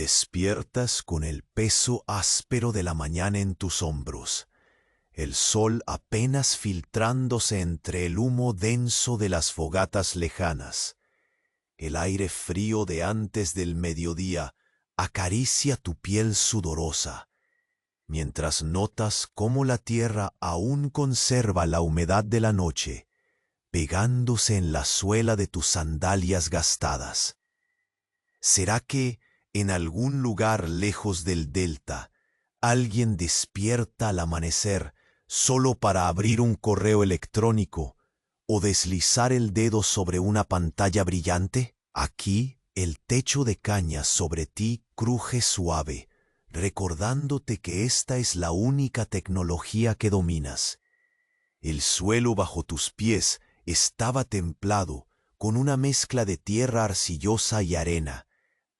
Despiertas con el peso áspero de la mañana en tus hombros, el sol apenas filtrándose entre el humo denso de las fogatas lejanas. El aire frío de antes del mediodía acaricia tu piel sudorosa, mientras notas cómo la tierra aún conserva la humedad de la noche, pegándose en la suela de tus sandalias gastadas. ¿Será que en algún lugar lejos del delta alguien despierta al amanecer solo para abrir un correo electrónico o deslizar el dedo sobre una pantalla brillante? Aquí el techo de cañas sobre ti cruje suave, recordándote que esta es la única tecnología que dominas. El suelo bajo tus pies estaba templado con una mezcla de tierra arcillosa y arena,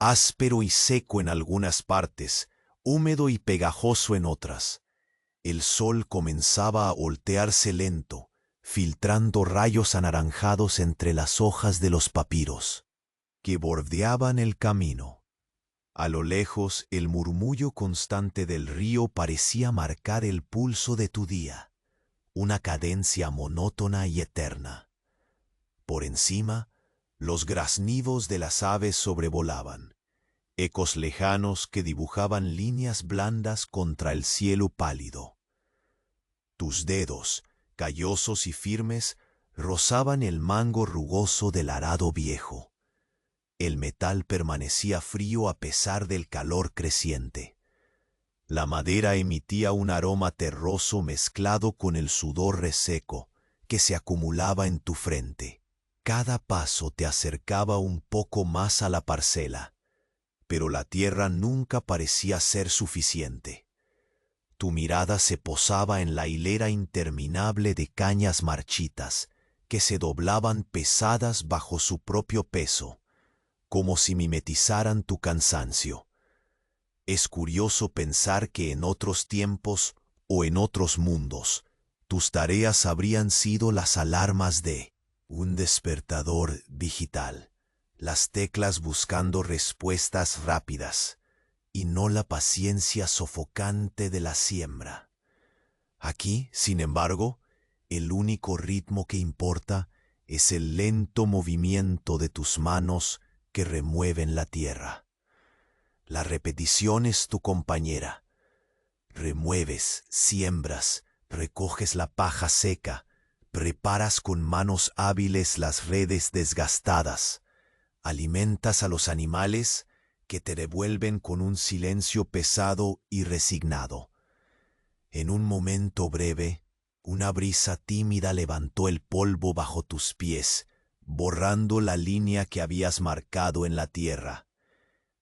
áspero y seco en algunas partes, húmedo y pegajoso en otras. El sol comenzaba a voltearse lento, filtrando rayos anaranjados entre las hojas de los papiros que bordeaban el camino. A lo lejos, el murmullo constante del río parecía marcar el pulso de tu día, una cadencia monótona y eterna. Por encima, los graznidos de las aves sobrevolaban, ecos lejanos que dibujaban líneas blandas contra el cielo pálido. Tus dedos, callosos y firmes, rozaban el mango rugoso del arado viejo. El metal permanecía frío a pesar del calor creciente. La madera emitía un aroma terroso mezclado con el sudor reseco que se acumulaba en tu frente. Cada paso te acercaba un poco más a la parcela, pero la tierra nunca parecía ser suficiente. Tu mirada se posaba en la hilera interminable de cañas marchitas que se doblaban pesadas bajo su propio peso, como si mimetizaran tu cansancio. Es curioso pensar que en otros tiempos o en otros mundos, tus tareas habrían sido las alarmas de un despertador digital, las teclas buscando respuestas rápidas, y no la paciencia sofocante de la siembra. Aquí, sin embargo, el único ritmo que importa es el lento movimiento de tus manos que remueven la tierra. La repetición es tu compañera. Remueves, siembras, recoges la paja seca, preparas con manos hábiles las redes desgastadas, alimentas a los animales que te devuelven con un silencio pesado y resignado. En un momento breve, una brisa tímida levantó el polvo bajo tus pies, borrando la línea que habías marcado en la tierra.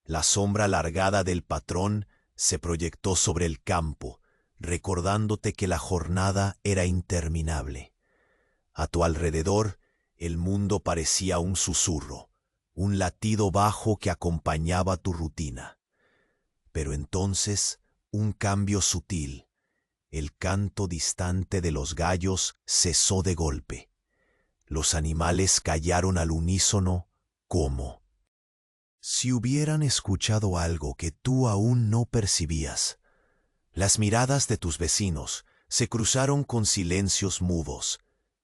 La sombra alargada del patrón se proyectó sobre el campo, recordándote que la jornada era interminable. A tu alrededor, el mundo parecía un susurro, un latido bajo que acompañaba tu rutina. Pero entonces, un cambio sutil. El canto distante de los gallos cesó de golpe. Los animales callaron al unísono como si hubieran escuchado algo que tú aún no percibías. Las miradas de tus vecinos se cruzaron con silencios mudos,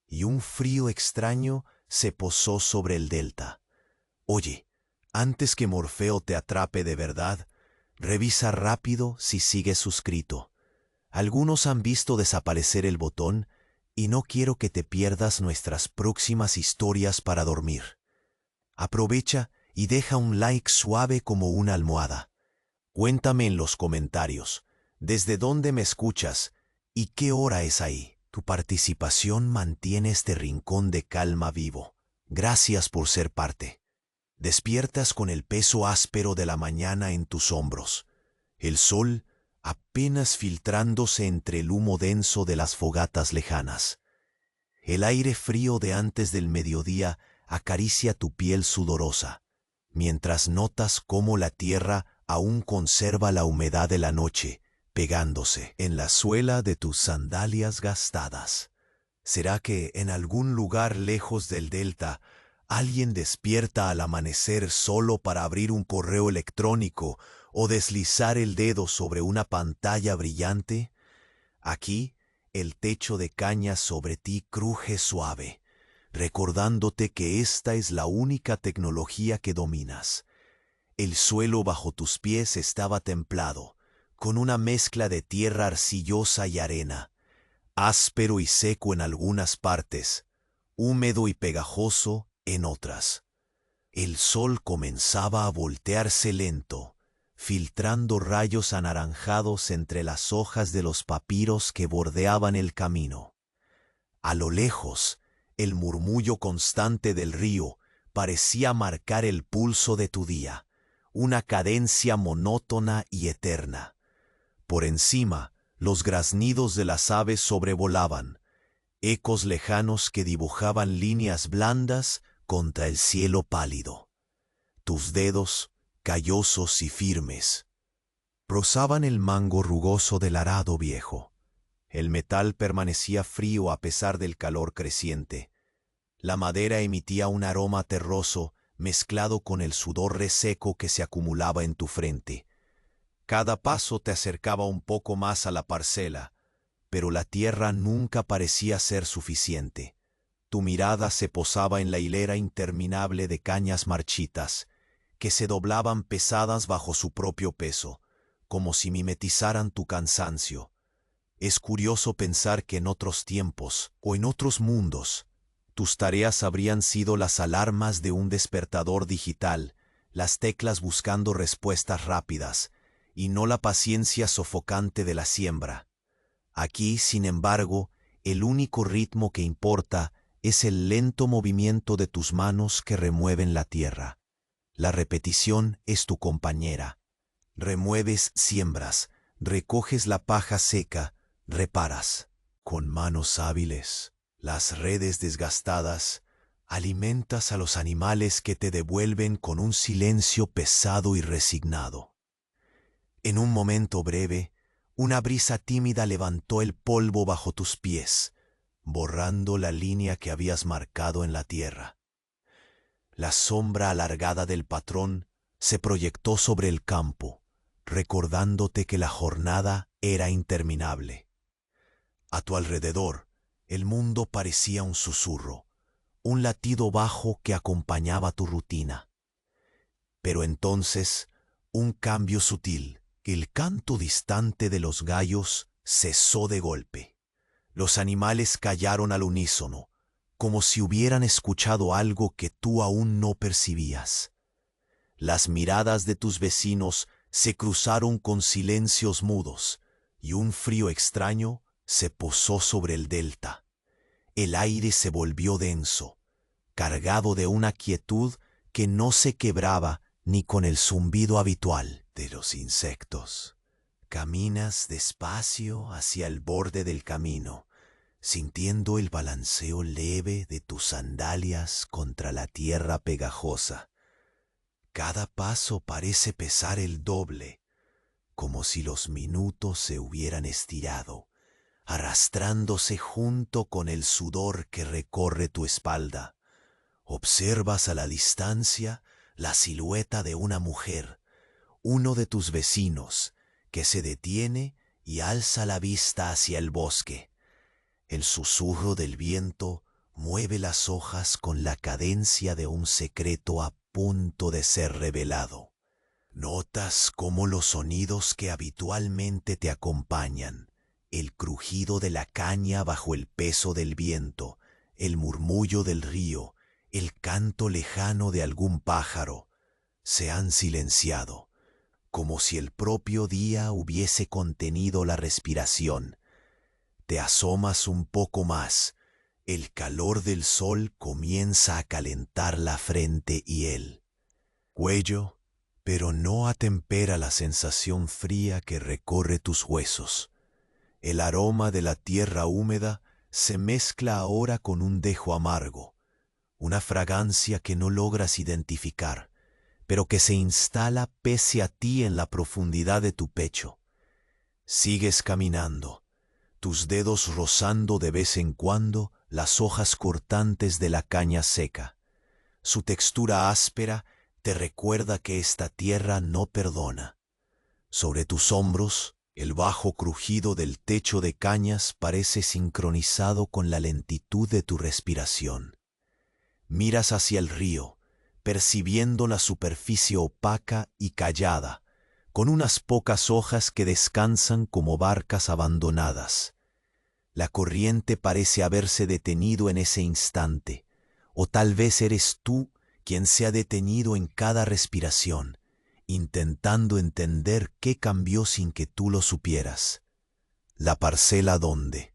y un frío extraño se posó sobre el delta. Oye, antes que Morfeo te atrape de verdad, revisa rápido si sigues suscrito. Algunos han visto desaparecer el botón y no quiero que te pierdas nuestras próximas historias para dormir. Aprovecha y deja un like suave como una almohada. Cuéntame en los comentarios desde dónde me escuchas y qué hora es ahí. Tu participación mantiene este rincón de calma vivo. Gracias por ser parte. Despiertas con el peso áspero de la mañana en tus hombros. El sol apenas filtrándose entre el humo denso de las fogatas lejanas. El aire frío de antes del mediodía acaricia tu piel sudorosa, mientras notas cómo la tierra aún conserva la humedad de la noche, pegándose en la suela de tus sandalias gastadas. ¿Será que en algún lugar lejos del delta Alguien despierta al amanecer solo para abrir un correo electrónico o deslizar el dedo sobre una pantalla brillante. Aquí, el techo de caña sobre ti cruje suave, recordándote que esta es la única tecnología que dominas. El suelo bajo tus pies estaba templado, con una mezcla de tierra arcillosa y arena, áspero y seco en algunas partes, húmedo y pegajoso en otras. El sol comenzaba a voltearse lento, filtrando rayos anaranjados entre las hojas de los papiros que bordeaban el camino. A lo lejos, el murmullo constante del río parecía marcar el pulso de tu día, una cadencia monótona y eterna. Por encima, los graznidos de las aves sobrevolaban, ecos lejanos que dibujaban líneas blandas contra el cielo pálido. Tus dedos, callosos y firmes, rozaban el mango rugoso del arado viejo. El metal permanecía frío a pesar del calor creciente. La madera emitía un aroma terroso mezclado con el sudor reseco que se acumulaba en tu frente. Cada paso te acercaba un poco más a la parcela, pero la tierra nunca parecía ser suficiente. Tu mirada se posaba en la hilera interminable de cañas marchitas, que se doblaban pesadas bajo su propio peso, como si mimetizaran tu cansancio. Es curioso pensar que en otros tiempos o en otros mundos, tus tareas habrían sido las alarmas de un despertador digital, las teclas buscando respuestas rápidas, y no la paciencia sofocante de la siembra. Aquí, sin embargo, el único ritmo que importa es el lento movimiento de tus manos que remueven la tierra. La repetición es tu compañera. Remueves, siembras, recoges la paja seca, reparas. Con manos hábiles, las redes desgastadas, alimentas a los animales que te devuelven con un silencio pesado y resignado. En un momento breve, una brisa tímida levantó el polvo bajo tus pies, borrando la línea que habías marcado en la tierra. La sombra alargada del patrón se proyectó sobre el campo, recordándote que la jornada era interminable. A tu alrededor, el mundo parecía un susurro, un latido bajo que acompañaba tu rutina. Pero entonces, un cambio sutil, el canto distante de los gallos cesó de golpe. Los animales callaron al unísono, como si hubieran escuchado algo que tú aún no percibías. Las miradas de tus vecinos se cruzaron con silencios mudos, y un frío extraño se posó sobre el delta. El aire se volvió denso, cargado de una quietud que no se quebraba ni con el zumbido habitual de los insectos. Caminas despacio hacia el borde del camino, sintiendo el balanceo leve de tus sandalias contra la tierra pegajosa. Cada paso parece pesar el doble, como si los minutos se hubieran estirado, arrastrándose junto con el sudor que recorre tu espalda. Observas a la distancia la silueta de una mujer, uno de tus vecinos, que se detiene y alza la vista hacia el bosque. El susurro del viento mueve las hojas con la cadencia de un secreto a punto de ser revelado. Notas cómo los sonidos que habitualmente te acompañan, el crujido de la caña bajo el peso del viento, el murmullo del río, el canto lejano de algún pájaro, se han silenciado, como si el propio día hubiese contenido la respiración. Te asomas un poco más, el calor del sol comienza a calentar la frente y el cuello, pero no atempera la sensación fría que recorre tus huesos. El aroma de la tierra húmeda se mezcla ahora con un dejo amargo, una fragancia que no logras identificar, pero que se instala pese a ti en la profundidad de tu pecho. Sigues caminando, tus dedos rozando de vez en cuando las hojas cortantes de la caña seca. Su textura áspera te recuerda que esta tierra no perdona. Sobre tus hombros, el bajo crujido del techo de cañas parece sincronizado con la lentitud de tu respiración. Miras hacia el río, percibiendo la superficie opaca y callada, con unas pocas hojas que descansan como barcas abandonadas. La corriente parece haberse detenido en ese instante, o tal vez eres tú quien se ha detenido en cada respiración, intentando entender qué cambió sin que tú lo supieras. La parcela donde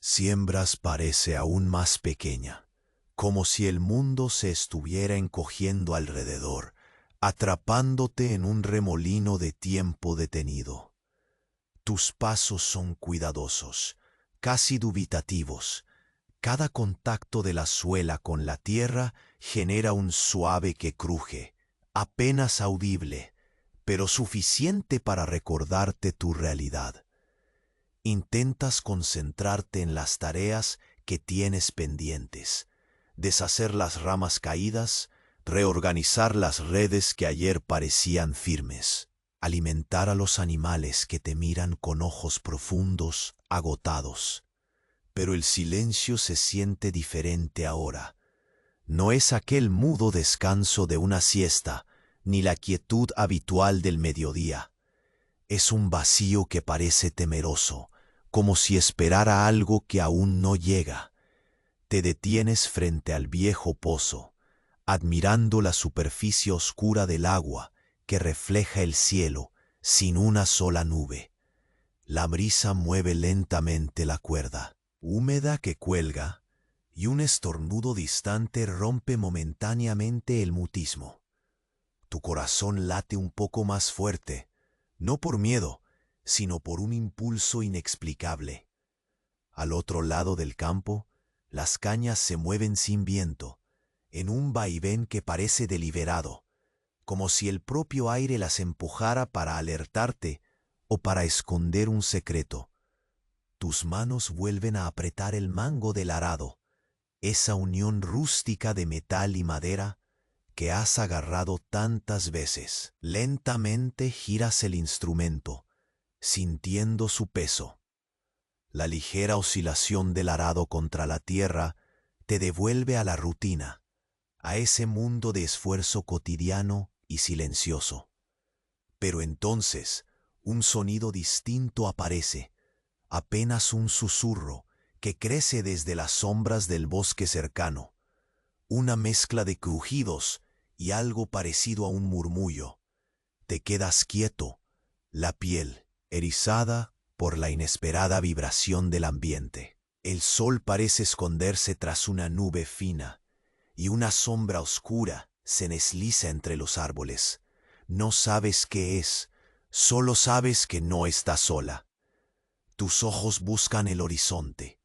siembras parece aún más pequeña, como si el mundo se estuviera encogiendo alrededor, atrapándote en un remolino de tiempo detenido. Tus pasos son cuidadosos, casi dubitativos. Cada contacto de la suela con la tierra genera un suave que cruje, apenas audible, pero suficiente para recordarte tu realidad. Intentas concentrarte en las tareas que tienes pendientes, deshacer las ramas caídas, reorganizar las redes que ayer parecían firmes, alimentar a los animales que te miran con ojos profundos, agotados. Pero el silencio se siente diferente ahora. No es aquel mudo descanso de una siesta, ni la quietud habitual del mediodía. Es un vacío que parece temeroso, como si esperara algo que aún no llega. Te detienes frente al viejo pozo, admirando la superficie oscura del agua que refleja el cielo sin una sola nube. La brisa mueve lentamente la cuerda, húmeda que cuelga, y un estornudo distante rompe momentáneamente el mutismo. Tu corazón late un poco más fuerte, no por miedo, sino por un impulso inexplicable. Al otro lado del campo, las cañas se mueven sin viento, en un vaivén que parece deliberado, como si el propio aire las empujara para alertarte o para esconder un secreto. Tus manos vuelven a apretar el mango del arado, esa unión rústica de metal y madera que has agarrado tantas veces. Lentamente giras el instrumento, sintiendo su peso. La ligera oscilación del arado contra la tierra te devuelve a la rutina, a ese mundo de esfuerzo cotidiano y silencioso. Pero entonces, un sonido distinto aparece, apenas un susurro que crece desde las sombras del bosque cercano, una mezcla de crujidos y algo parecido a un murmullo. Te quedas quieto, la piel erizada por la inesperada vibración del ambiente. El sol parece esconderse tras una nube fina, y una sombra oscura se desliza entre los árboles. No sabes qué es, solo sabes que no estás sola. Tus ojos buscan el horizonte.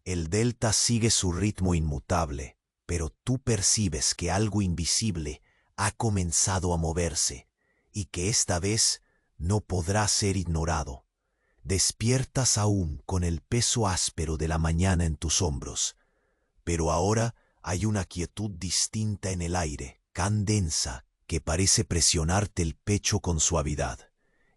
El delta sigue su ritmo inmutable, pero tú percibes que algo invisible ha comenzado a moverse y que esta vez no podrá ser ignorado. Despiertas aún con el peso áspero de la mañana en tus hombros, pero ahora hay una quietud distinta en el aire, tan densa que parece presionarte el pecho con suavidad.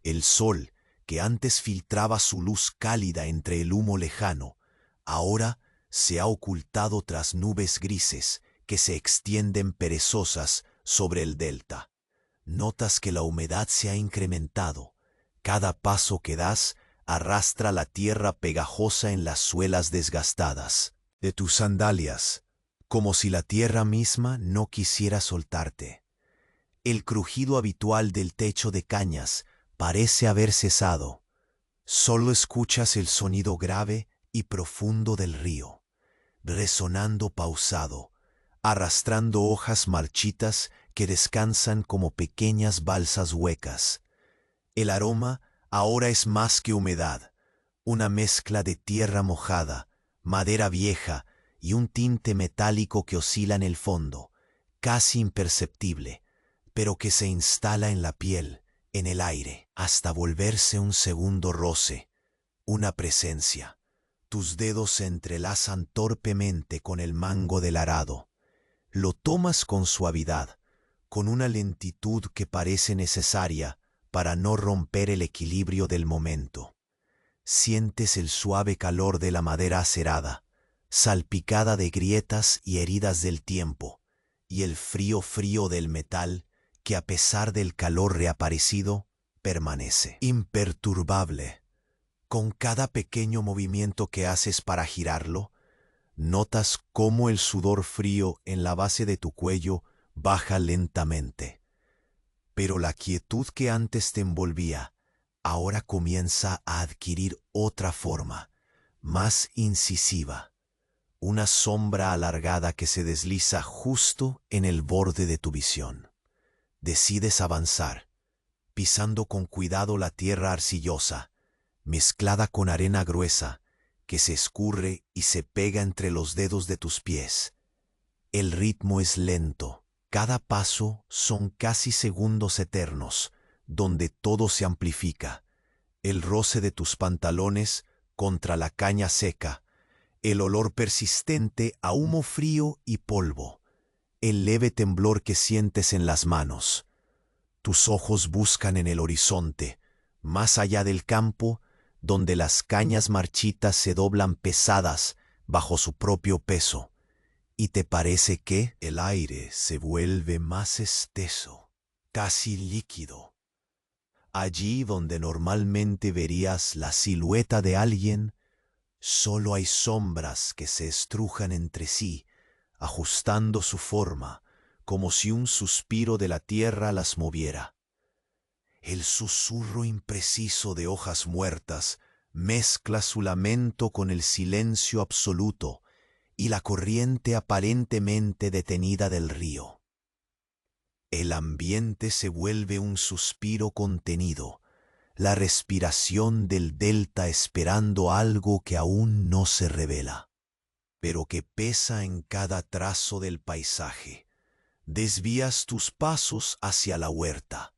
El sol, que antes filtraba su luz cálida entre el humo lejano, ahora se ha ocultado tras nubes grises que se extienden perezosas sobre el delta. Notas que la humedad se ha incrementado. Cada paso que das arrastra la tierra pegajosa en las suelas desgastadas de tus sandalias, como si la tierra misma no quisiera soltarte. El crujido habitual del techo de cañas parece haber cesado. Solo escuchas el sonido grave y profundo del río, resonando pausado, arrastrando hojas marchitas que descansan como pequeñas balsas huecas. El aroma ahora es más que humedad, una mezcla de tierra mojada, madera vieja y un tinte metálico que oscila en el fondo, casi imperceptible, pero que se instala en la piel, en el aire, hasta volverse un segundo roce, una presencia. Tus dedos se entrelazan torpemente con el mango del arado. Lo tomas con suavidad, con una lentitud que parece necesaria para no romper el equilibrio del momento. Sientes el suave calor de la madera acerada, salpicada de grietas y heridas del tiempo, y el frío del metal que a pesar del calor reaparecido, permanece imperturbable. Con cada pequeño movimiento que haces para girarlo, notas cómo el sudor frío en la base de tu cuello baja lentamente. Pero la quietud que antes te envolvía, ahora comienza a adquirir otra forma, más incisiva. Una sombra alargada que se desliza justo en el borde de tu visión. Decides avanzar, pisando con cuidado la tierra arcillosa, mezclada con arena gruesa, que se escurre y se pega entre los dedos de tus pies. El ritmo es lento, cada paso son casi segundos eternos, donde todo se amplifica. El roce de tus pantalones contra la caña seca, el olor persistente a humo frío y polvo, el leve temblor que sientes en las manos. Tus ojos buscan en el horizonte, más allá del campo, donde las cañas marchitas se doblan pesadas bajo su propio peso, y te parece que el aire se vuelve más espeso, casi líquido. Allí donde normalmente verías la silueta de alguien, solo hay sombras que se estrujan entre sí, ajustando su forma, como si un suspiro de la tierra las moviera. El susurro impreciso de hojas muertas mezcla su lamento con el silencio absoluto y la corriente aparentemente detenida del río. El ambiente se vuelve un suspiro contenido, la respiración del delta esperando algo que aún no se revela, pero que pesa en cada trazo del paisaje. Desvías tus pasos hacia la huerta.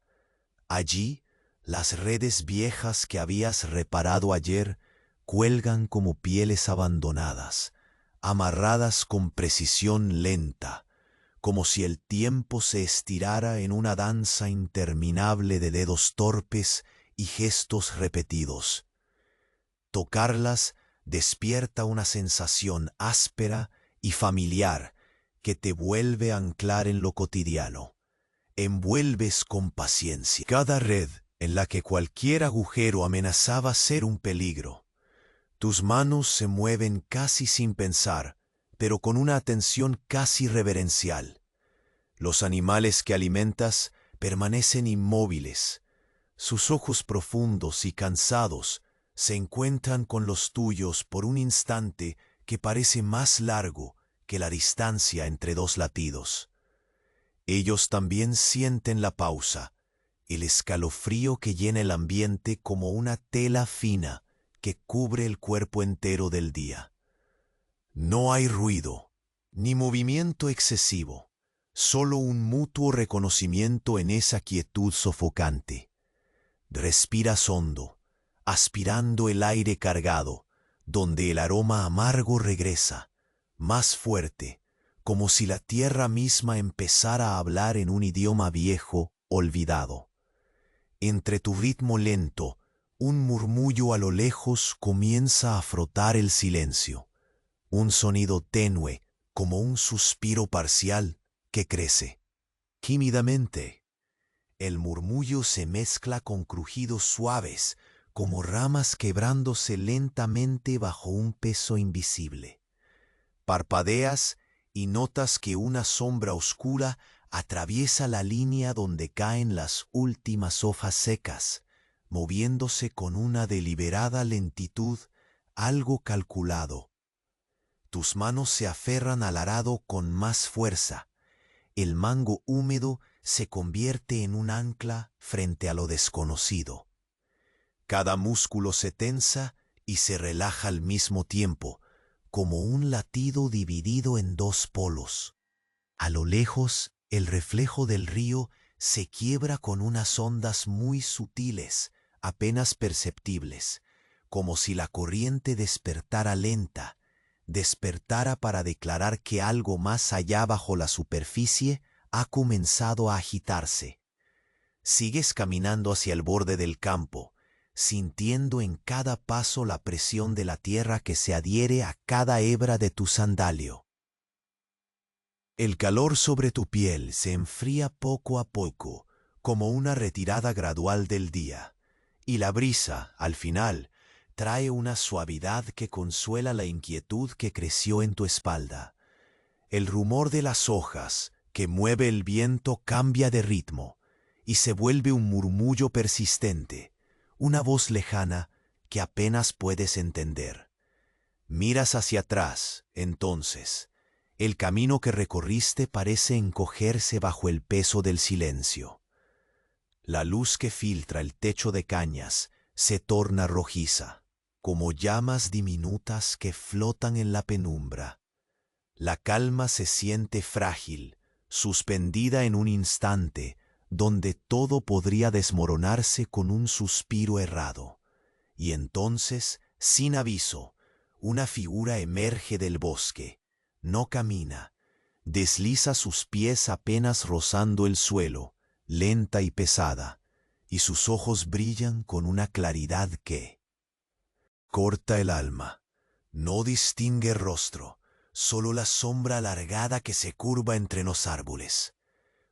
Allí, las redes viejas que habías reparado ayer cuelgan como pieles abandonadas, amarradas con precisión lenta, como si el tiempo se estirara en una danza interminable de dedos torpes y gestos repetidos. Tocarlas despierta una sensación áspera y familiar que te vuelve a anclar en lo cotidiano. Envuelves con paciencia cada red en la que cualquier agujero amenazaba ser un peligro. Tus manos se mueven casi sin pensar, pero con una atención casi reverencial. Los animales que alimentas permanecen inmóviles. Sus ojos profundos y cansados se encuentran con los tuyos por un instante que parece más largo que la distancia entre dos latidos. Ellos también sienten la pausa, el escalofrío que llena el ambiente como una tela fina que cubre el cuerpo entero del día. No hay ruido, ni movimiento excesivo, solo un mutuo reconocimiento en esa quietud sofocante. Respiras hondo, aspirando el aire cargado, donde el aroma amargo regresa, más fuerte, como si la tierra misma empezara a hablar en un idioma viejo, olvidado. Entre tu ritmo lento, un murmullo a lo lejos comienza a frotar el silencio, un sonido tenue, como un suspiro parcial que crece. Tímidamente, el murmullo se mezcla con crujidos suaves, como ramas quebrándose lentamente bajo un peso invisible. Parpadeas y notas que una sombra oscura atraviesa la línea donde caen las últimas hojas secas, moviéndose con una deliberada lentitud, algo calculado. Tus manos se aferran al arado con más fuerza. El mango húmedo se convierte en un ancla frente a lo desconocido. Cada músculo se tensa y se relaja al mismo tiempo, como un latido dividido en dos polos. A lo lejos, el reflejo del río se quiebra con unas ondas muy sutiles, apenas perceptibles, como si la corriente despertara lenta, despertara para declarar que algo más allá bajo la superficie ha comenzado a agitarse. Sigues caminando hacia el borde del campo, sintiendo en cada paso la presión de la tierra que se adhiere a cada hebra de tu sandalio. El calor sobre tu piel se enfría poco a poco, como una retirada gradual del día, y la brisa, al final, trae una suavidad que consuela la inquietud que creció en tu espalda. El rumor de las hojas que mueve el viento cambia de ritmo y se vuelve un murmullo persistente, una voz lejana que apenas puedes entender. Miras hacia atrás, entonces. El camino que recorriste parece encogerse bajo el peso del silencio. La luz que filtra el techo de cañas se torna rojiza, como llamas diminutas que flotan en la penumbra. La calma se siente frágil, suspendida en un instante donde todo podría desmoronarse con un suspiro errado. Y entonces, sin aviso, una figura emerge del bosque. No camina, desliza sus pies apenas rozando el suelo, lenta y pesada, y sus ojos brillan con una claridad que corta el alma. No distingue rostro, solo la sombra alargada que se curva entre los árboles.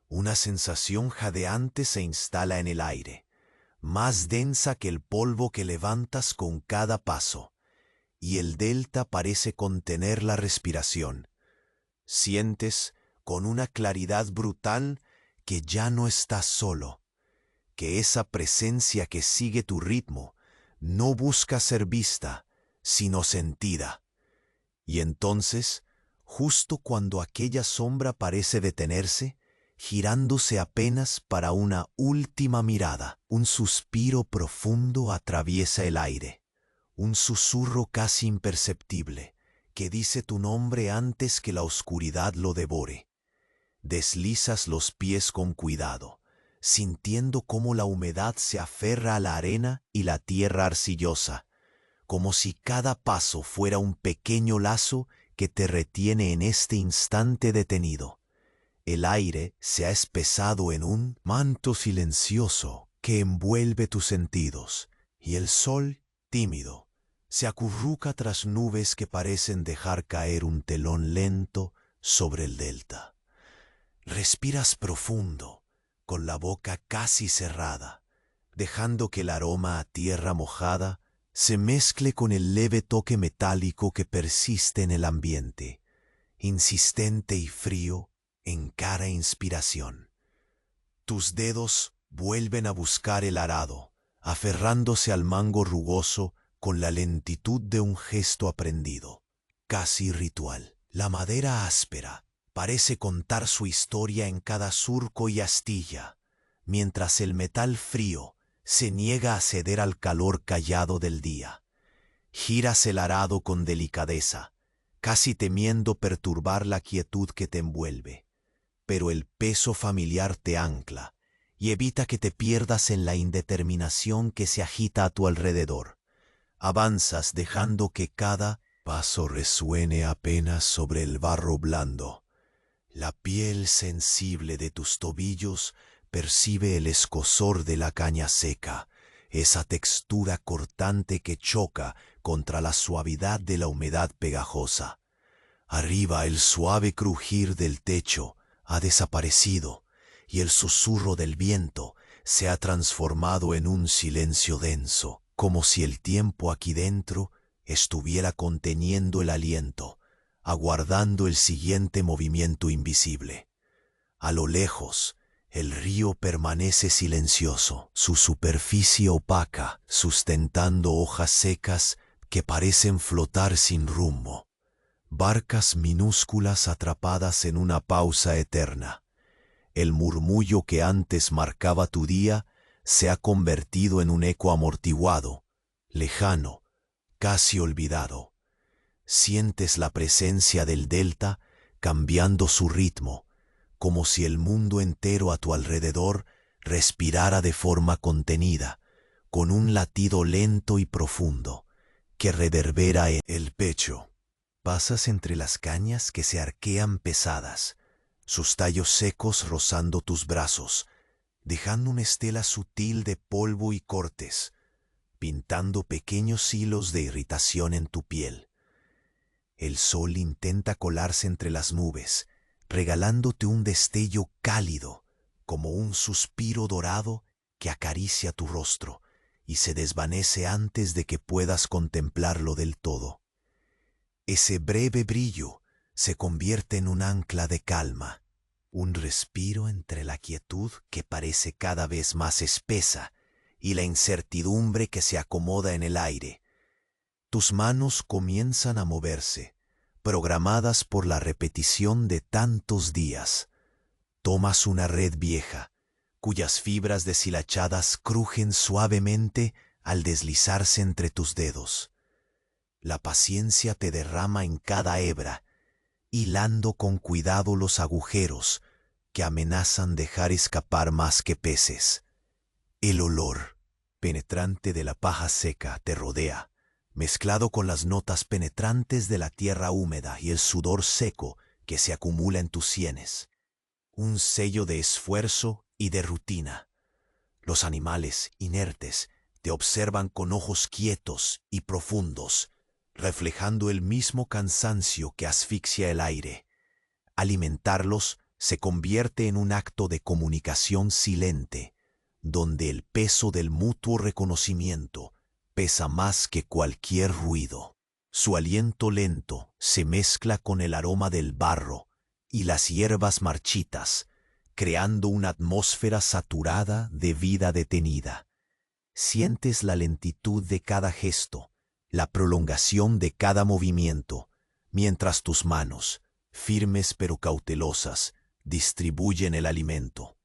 Una sensación jadeante se instala en el aire, más densa que el polvo que levantas con cada paso, y el delta parece contener la respiración. Sientes con una claridad brutal que ya no estás solo, que esa presencia que sigue tu ritmo no busca ser vista, sino sentida. Y entonces, justo cuando aquella sombra parece detenerse, girándose apenas para una última mirada, un suspiro profundo atraviesa el aire, un susurro casi imperceptible, que dice tu nombre antes que la oscuridad lo devore. Deslizas los pies con cuidado, sintiendo cómo la humedad se aferra a la arena y la tierra arcillosa, como si cada paso fuera un pequeño lazo que te retiene en este instante detenido. El aire se ha espesado en un manto silencioso que envuelve tus sentidos, y el sol, tímido, se acurruca tras nubes que parecen dejar caer un telón lento sobre el delta. Respiras profundo, con la boca casi cerrada, dejando que el aroma a tierra mojada se mezcle con el leve toque metálico que persiste en el ambiente, insistente y frío en cada inspiración. Tus dedos vuelven a buscar el arado, aferrándose al mango rugoso con la lentitud de un gesto aprendido, casi ritual. La madera áspera parece contar su historia en cada surco y astilla, mientras el metal frío se niega a ceder al calor callado del día. Giras el arado con delicadeza, casi temiendo perturbar la quietud que te envuelve, pero el peso familiar te ancla y evita que te pierdas en la indeterminación que se agita a tu alrededor. Avanzas dejando que cada paso resuene apenas sobre el barro blando. La piel sensible de tus tobillos percibe el escozor de la caña seca, esa textura cortante que choca contra la suavidad de la humedad pegajosa. Arriba el suave crujir del techo ha desaparecido y el susurro del viento se ha transformado en un silencio denso, como si el tiempo aquí dentro estuviera conteniendo el aliento, aguardando el siguiente movimiento invisible. A lo lejos, el río permanece silencioso, su superficie opaca, sustentando hojas secas que parecen flotar sin rumbo. Barcas minúsculas atrapadas en una pausa eterna. El murmullo que antes marcaba tu día se ha convertido en un eco amortiguado, lejano, casi olvidado. Sientes la presencia del delta cambiando su ritmo, como si el mundo entero a tu alrededor respirara de forma contenida, con un latido lento y profundo que reverbera en el pecho. pasas entre las cañas que se arquean pesadas, sus tallos secos rozando tus brazos, dejando una estela sutil de polvo y cortes, pintando pequeños hilos de irritación en tu piel. El sol intenta colarse entre las nubes, regalándote un destello cálido, como un suspiro dorado que acaricia tu rostro y se desvanece antes de que puedas contemplarlo del todo. Ese breve brillo se convierte en un ancla de calma, un respiro entre la quietud que parece cada vez más espesa y la incertidumbre que se acomoda en el aire. Tus manos comienzan a moverse, programadas por la repetición de tantos días. Tomas una red vieja, cuyas fibras deshilachadas crujen suavemente al deslizarse entre tus dedos. La paciencia te derrama en cada hebra, hilando con cuidado los agujeros que amenazan dejar escapar más que peces. El olor penetrante de la paja seca te rodea, mezclado con las notas penetrantes de la tierra húmeda y el sudor seco que se acumula en tus sienes. Un sello de esfuerzo y de rutina. Los animales inertes te observan con ojos quietos y profundos, reflejando el mismo cansancio que asfixia el aire. Alimentarlos se convierte en un acto de comunicación silente, donde el peso del mutuo reconocimiento pesa más que cualquier ruido. Su aliento lento se mezcla con el aroma del barro y las hierbas marchitas, creando una atmósfera saturada de vida detenida. Sientes la lentitud de cada gesto, la prolongación de cada movimiento, mientras tus manos, firmes pero cautelosas, distribuyen el alimento.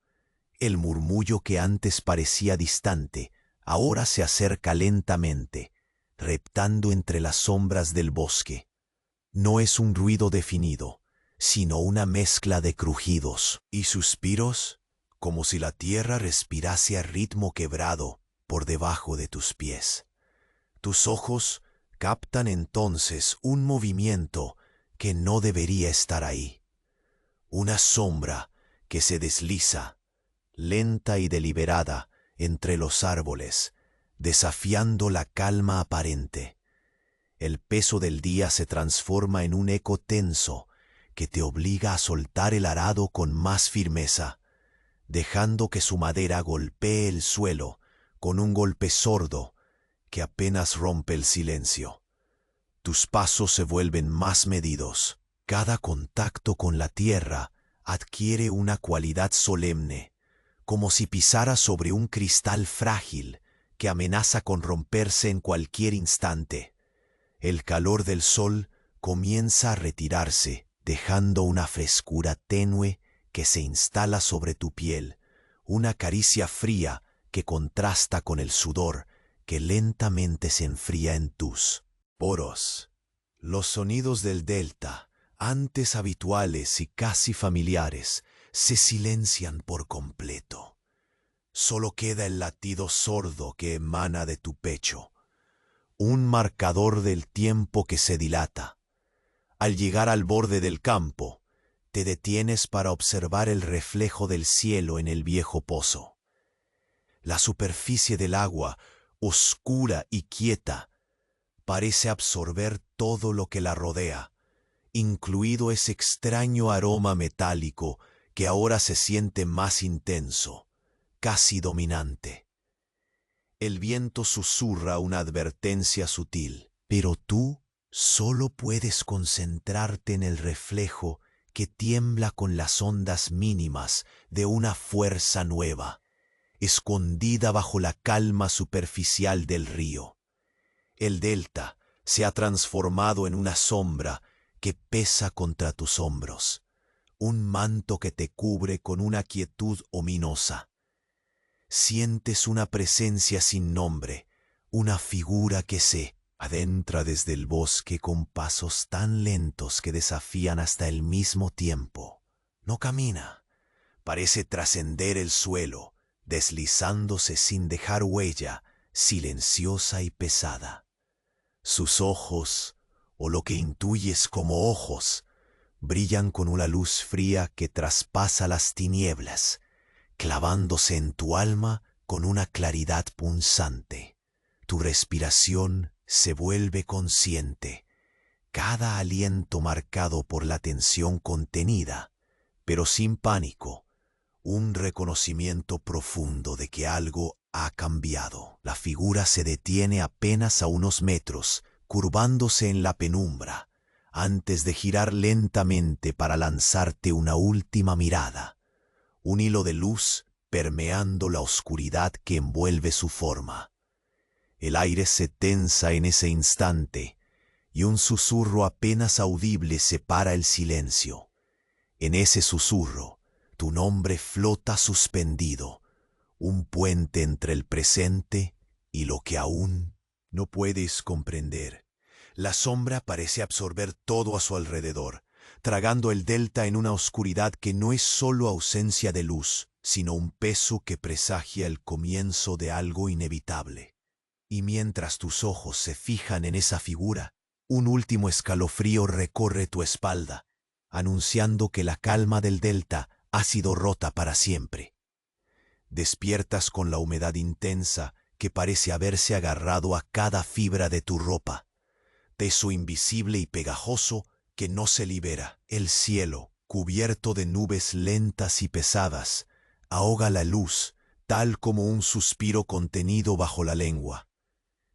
El murmullo que antes parecía distante, ahora se acerca lentamente, reptando entre las sombras del bosque. No es un ruido definido, sino una mezcla de crujidos y suspiros, como si la tierra respirase a ritmo quebrado por debajo de tus pies. Tus ojos captan entonces un movimiento que no debería estar ahí. Una sombra que se desliza, lenta y deliberada, entre los árboles, desafiando la calma aparente. El peso del día se transforma en un eco tenso que te obliga a soltar el arado con más firmeza, dejando que su madera golpee el suelo con un golpe sordo que apenas rompe el silencio. Tus pasos se vuelven más medidos. Cada contacto con la tierra adquiere una cualidad solemne, como si pisara sobre un cristal frágil que amenaza con romperse en cualquier instante. El calor del sol comienza a retirarse, dejando una frescura tenue que se instala sobre tu piel, una caricia fría que contrasta con el sudor que lentamente se enfría en tus poros. Los sonidos del delta, antes habituales y casi familiares, se silencian por completo. Solo queda el latido sordo que emana de tu pecho, un marcador del tiempo que se dilata. Al llegar al borde del campo, te detienes para observar el reflejo del cielo en el viejo pozo. La superficie del agua, oscura y quieta, parece absorber todo lo que la rodea, incluido ese extraño aroma metálico que ahora se siente más intenso, casi dominante. El viento susurra una advertencia sutil, pero tú solo puedes concentrarte en el reflejo que tiembla con las ondas mínimas de una fuerza nueva, escondida bajo la calma superficial del río. El delta se ha transformado en una sombra que pesa contra tus hombros, un manto que te cubre con una quietud ominosa. Sientes una presencia sin nombre, una figura que se adentra desde el bosque con pasos tan lentos que desafían hasta el mismo tiempo. No camina, parece trascender el suelo, deslizándose sin dejar huella, silenciosa y pesada. Sus ojos, o lo que intuyes como ojos, brillan con una luz fría que traspasa las tinieblas, clavándose en tu alma con una claridad punzante. Tu respiración se vuelve consciente, cada aliento marcado por la tensión contenida, pero sin pánico, un reconocimiento profundo de que algo ha cambiado. La figura se detiene apenas a unos metros, curvándose en la penumbra, antes de girar lentamente para lanzarte una última mirada. Un hilo de luz permeando la oscuridad que envuelve su forma. El aire se tensa en ese instante, y un susurro apenas audible separa el silencio. En ese susurro, tu nombre flota suspendido, un puente entre el presente y lo que aún no puedes comprender. La sombra parece absorber todo a su alrededor, tragando el delta en una oscuridad que no es solo ausencia de luz, sino un peso que presagia el comienzo de algo inevitable. Y mientras tus ojos se fijan en esa figura, un último escalofrío recorre tu espalda, anunciando que la calma del delta ha sido rota para siempre. Despiertas con la humedad intensa que parece haberse agarrado a cada fibra de tu ropa, peso invisible y pegajoso que no se libera. El cielo, cubierto de nubes lentas y pesadas, ahoga la luz, tal como un suspiro contenido bajo la lengua.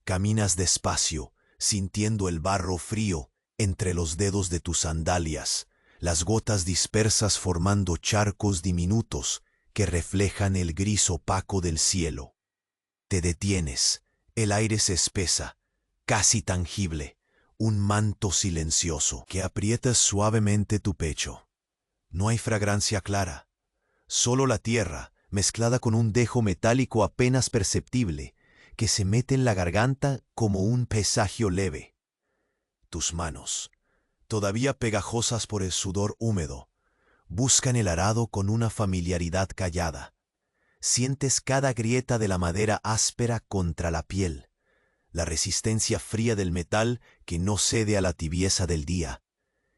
Caminas despacio, sintiendo el barro frío entre los dedos de tus sandalias, las gotas dispersas formando charcos diminutos que reflejan el gris opaco del cielo. Te detienes, el aire se espesa, casi tangible, un manto silencioso que aprietas suavemente tu pecho. No hay fragancia clara, solo la tierra, mezclada con un dejo metálico apenas perceptible, que se mete en la garganta como un presagio leve. Tus manos, todavía pegajosas por el sudor húmedo, buscan el arado con una familiaridad callada. Sientes cada grieta de la madera áspera contra la piel, la resistencia fría del metal que no cede a la tibieza del día.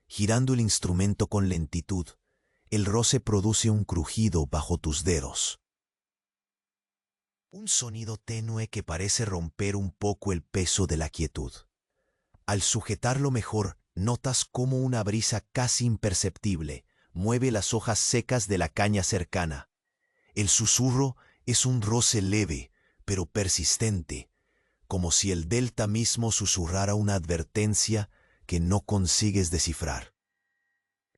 Girando el instrumento con lentitud, el roce produce un crujido bajo tus dedos. Un sonido tenue que parece romper un poco el peso de la quietud. Al sujetarlo mejor, notas cómo una brisa casi imperceptible mueve las hojas secas de la caña cercana. El susurro es un roce leve, pero persistente, como si el delta mismo susurrara una advertencia que no consigues descifrar.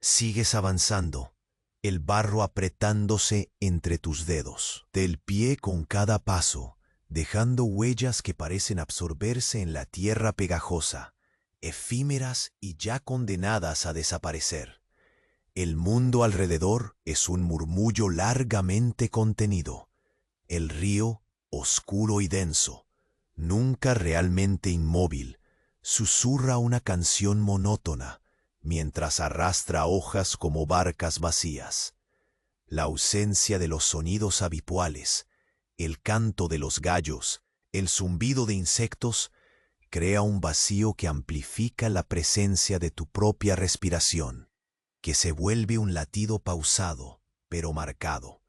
Sigues avanzando, el barro apretándose entre tus dedos, del pie con cada paso, dejando huellas que parecen absorberse en la tierra pegajosa, efímeras y ya condenadas a desaparecer. El mundo alrededor es un murmullo largamente contenido. El río, oscuro y denso, nunca realmente inmóvil, susurra una canción monótona, mientras arrastra hojas como barcas vacías. La ausencia de los sonidos habituales, el canto de los gallos, el zumbido de insectos, crea un vacío que amplifica la presencia de tu propia respiración, que se vuelve un latido pausado, pero marcado.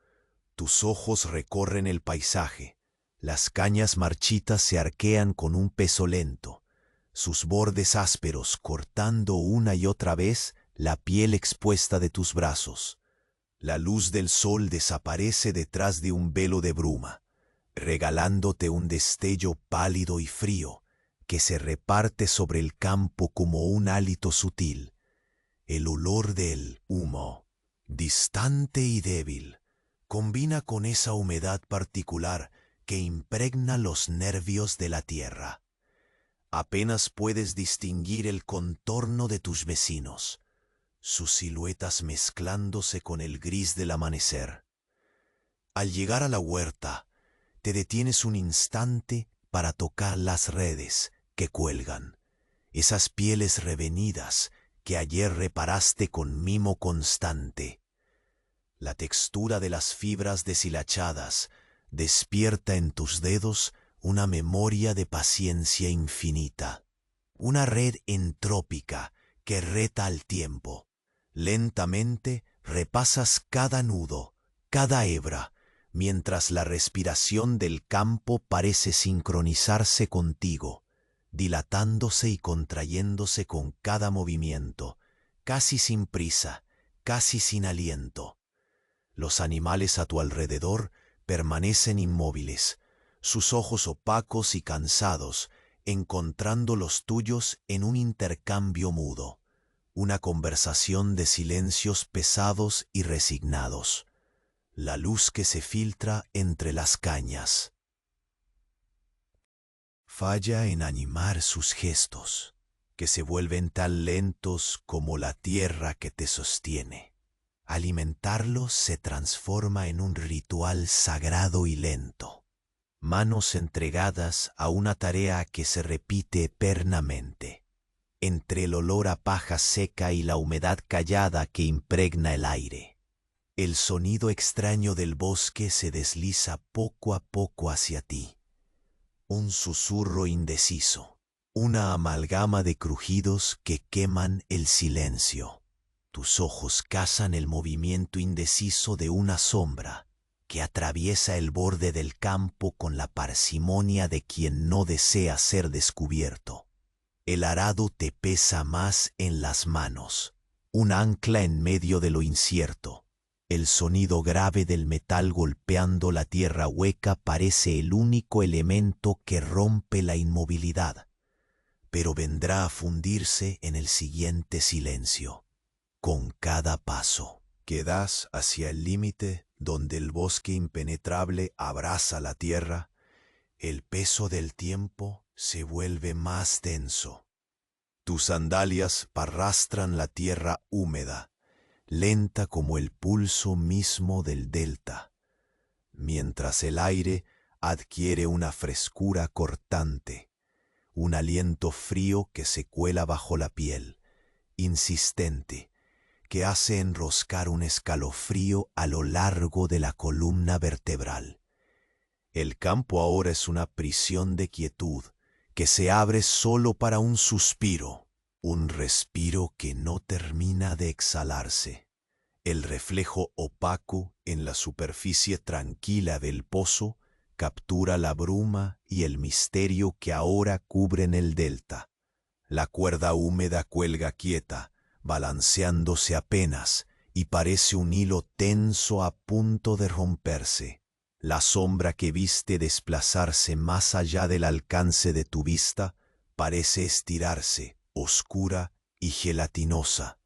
Tus ojos recorren el paisaje, las cañas marchitas se arquean con un peso lento, sus bordes ásperos cortando una y otra vez la piel expuesta de tus brazos. La luz del sol desaparece detrás de un velo de bruma, regalándote un destello pálido y frío que se reparte sobre el campo como un hálito sutil. El olor del humo, distante y débil, combina con esa humedad particular que impregna los nervios de la tierra. Apenas puedes distinguir el contorno de tus vecinos, sus siluetas mezclándose con el gris del amanecer. Al llegar a la huerta, te detienes un instante para tocar las redes que cuelgan, esas pieles revenidas que ayer reparaste con mimo constante. La textura de las fibras deshilachadas despierta en tus dedos una memoria de paciencia infinita. una red entrópica que reta al tiempo. Lentamente repasas cada nudo, cada hebra, mientras la respiración del campo parece sincronizarse contigo, dilatándose y contrayéndose con cada movimiento, casi sin prisa, casi sin aliento. Los animales a tu alrededor permanecen inmóviles, sus ojos opacos y cansados, encontrando los tuyos en un intercambio mudo, una conversación de silencios pesados y resignados, la luz que se filtra entre las cañas. Falla en animar sus gestos, que se vuelven tan lentos como la tierra que te sostiene. Alimentarlos se transforma en un ritual sagrado y lento. Manos entregadas a una tarea que se repite eternamente, entre el olor a paja seca y la humedad callada que impregna el aire. El sonido extraño del bosque se desliza poco a poco hacia ti. Un susurro indeciso, una amalgama de crujidos que queman el silencio. Tus ojos cazan el movimiento indeciso de una sombra que atraviesa el borde del campo con la parsimonia de quien no desea ser descubierto. El arado te pesa más en las manos, un ancla en medio de lo incierto. El sonido grave del metal golpeando la tierra hueca parece el único elemento que rompe la inmovilidad, pero vendrá a fundirse en el siguiente silencio. Con cada paso que das hacia el límite donde el bosque impenetrable abraza la tierra, el peso del tiempo se vuelve más denso. Tus sandalias arrastran la tierra húmeda, lenta como el pulso mismo del delta, mientras el aire adquiere una frescura cortante, un aliento frío que se cuela bajo la piel, insistente, que hace enroscar un escalofrío a lo largo de la columna vertebral. El campo ahora es una prisión de quietud que se abre solo para un suspiro, un respiro que no termina de exhalarse. El reflejo opaco en la superficie tranquila del pozo captura la bruma y el misterio que ahora cubren el delta. La cuerda húmeda cuelga quieta, balanceándose apenas, y parece un hilo tenso a punto de romperse. La sombra que viste desplazarse más allá del alcance de tu vista parece estirarse, oscura y gelatinosa,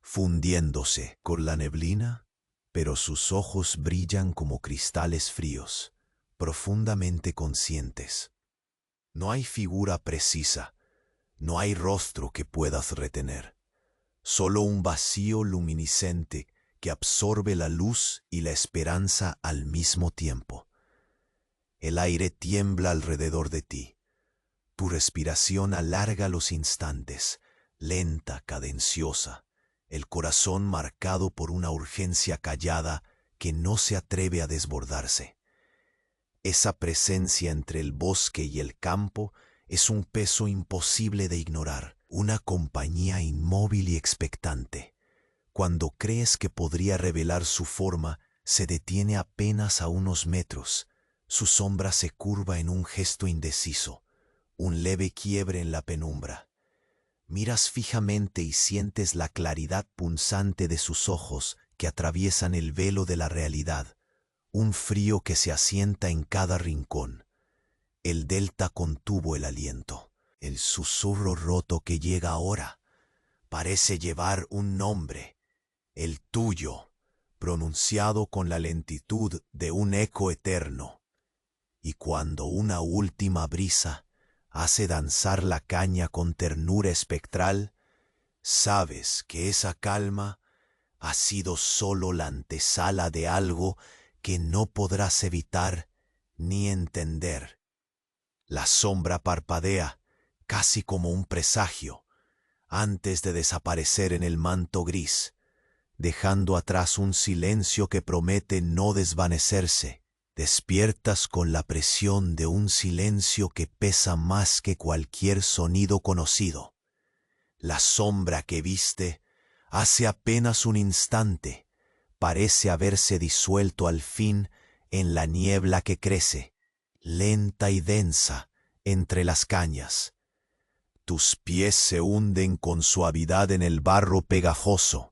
fundiéndose con la neblina, pero sus ojos brillan como cristales fríos, profundamente conscientes. No hay figura precisa, no hay rostro que puedas retener. Solo un vacío luminiscente que absorbe la luz y la esperanza al mismo tiempo. El aire tiembla alrededor de ti. Tu respiración alarga los instantes, lenta, cadenciosa, el corazón marcado por una urgencia callada que no se atreve a desbordarse. Esa presencia entre el bosque y el campo es un peso imposible de ignorar, una compañía inmóvil y expectante. Cuando crees que podría revelar su forma, se detiene apenas a unos metros. Su sombra se curva en un gesto indeciso, un leve quiebre en la penumbra. Miras fijamente y sientes la claridad punzante de sus ojos que atraviesan el velo de la realidad, un frío que se asienta en cada rincón. El delta contuvo el aliento. El susurro roto que llega ahora parece llevar un nombre, el tuyo, pronunciado con la lentitud de un eco eterno. Y cuando una última brisa hace danzar la caña con ternura espectral, sabes que esa calma ha sido solo la antesala de algo que no podrás evitar ni entender. La sombra parpadea, casi como un presagio, antes de desaparecer en el manto gris, dejando atrás un silencio que promete no desvanecerse, Despiertas con la presión de un silencio que pesa más que cualquier sonido conocido. La sombra que viste hace apenas un instante parece haberse disuelto al fin en la niebla que crece, lenta y densa, entre las cañas. Tus pies se hunden con suavidad en el barro pegajoso,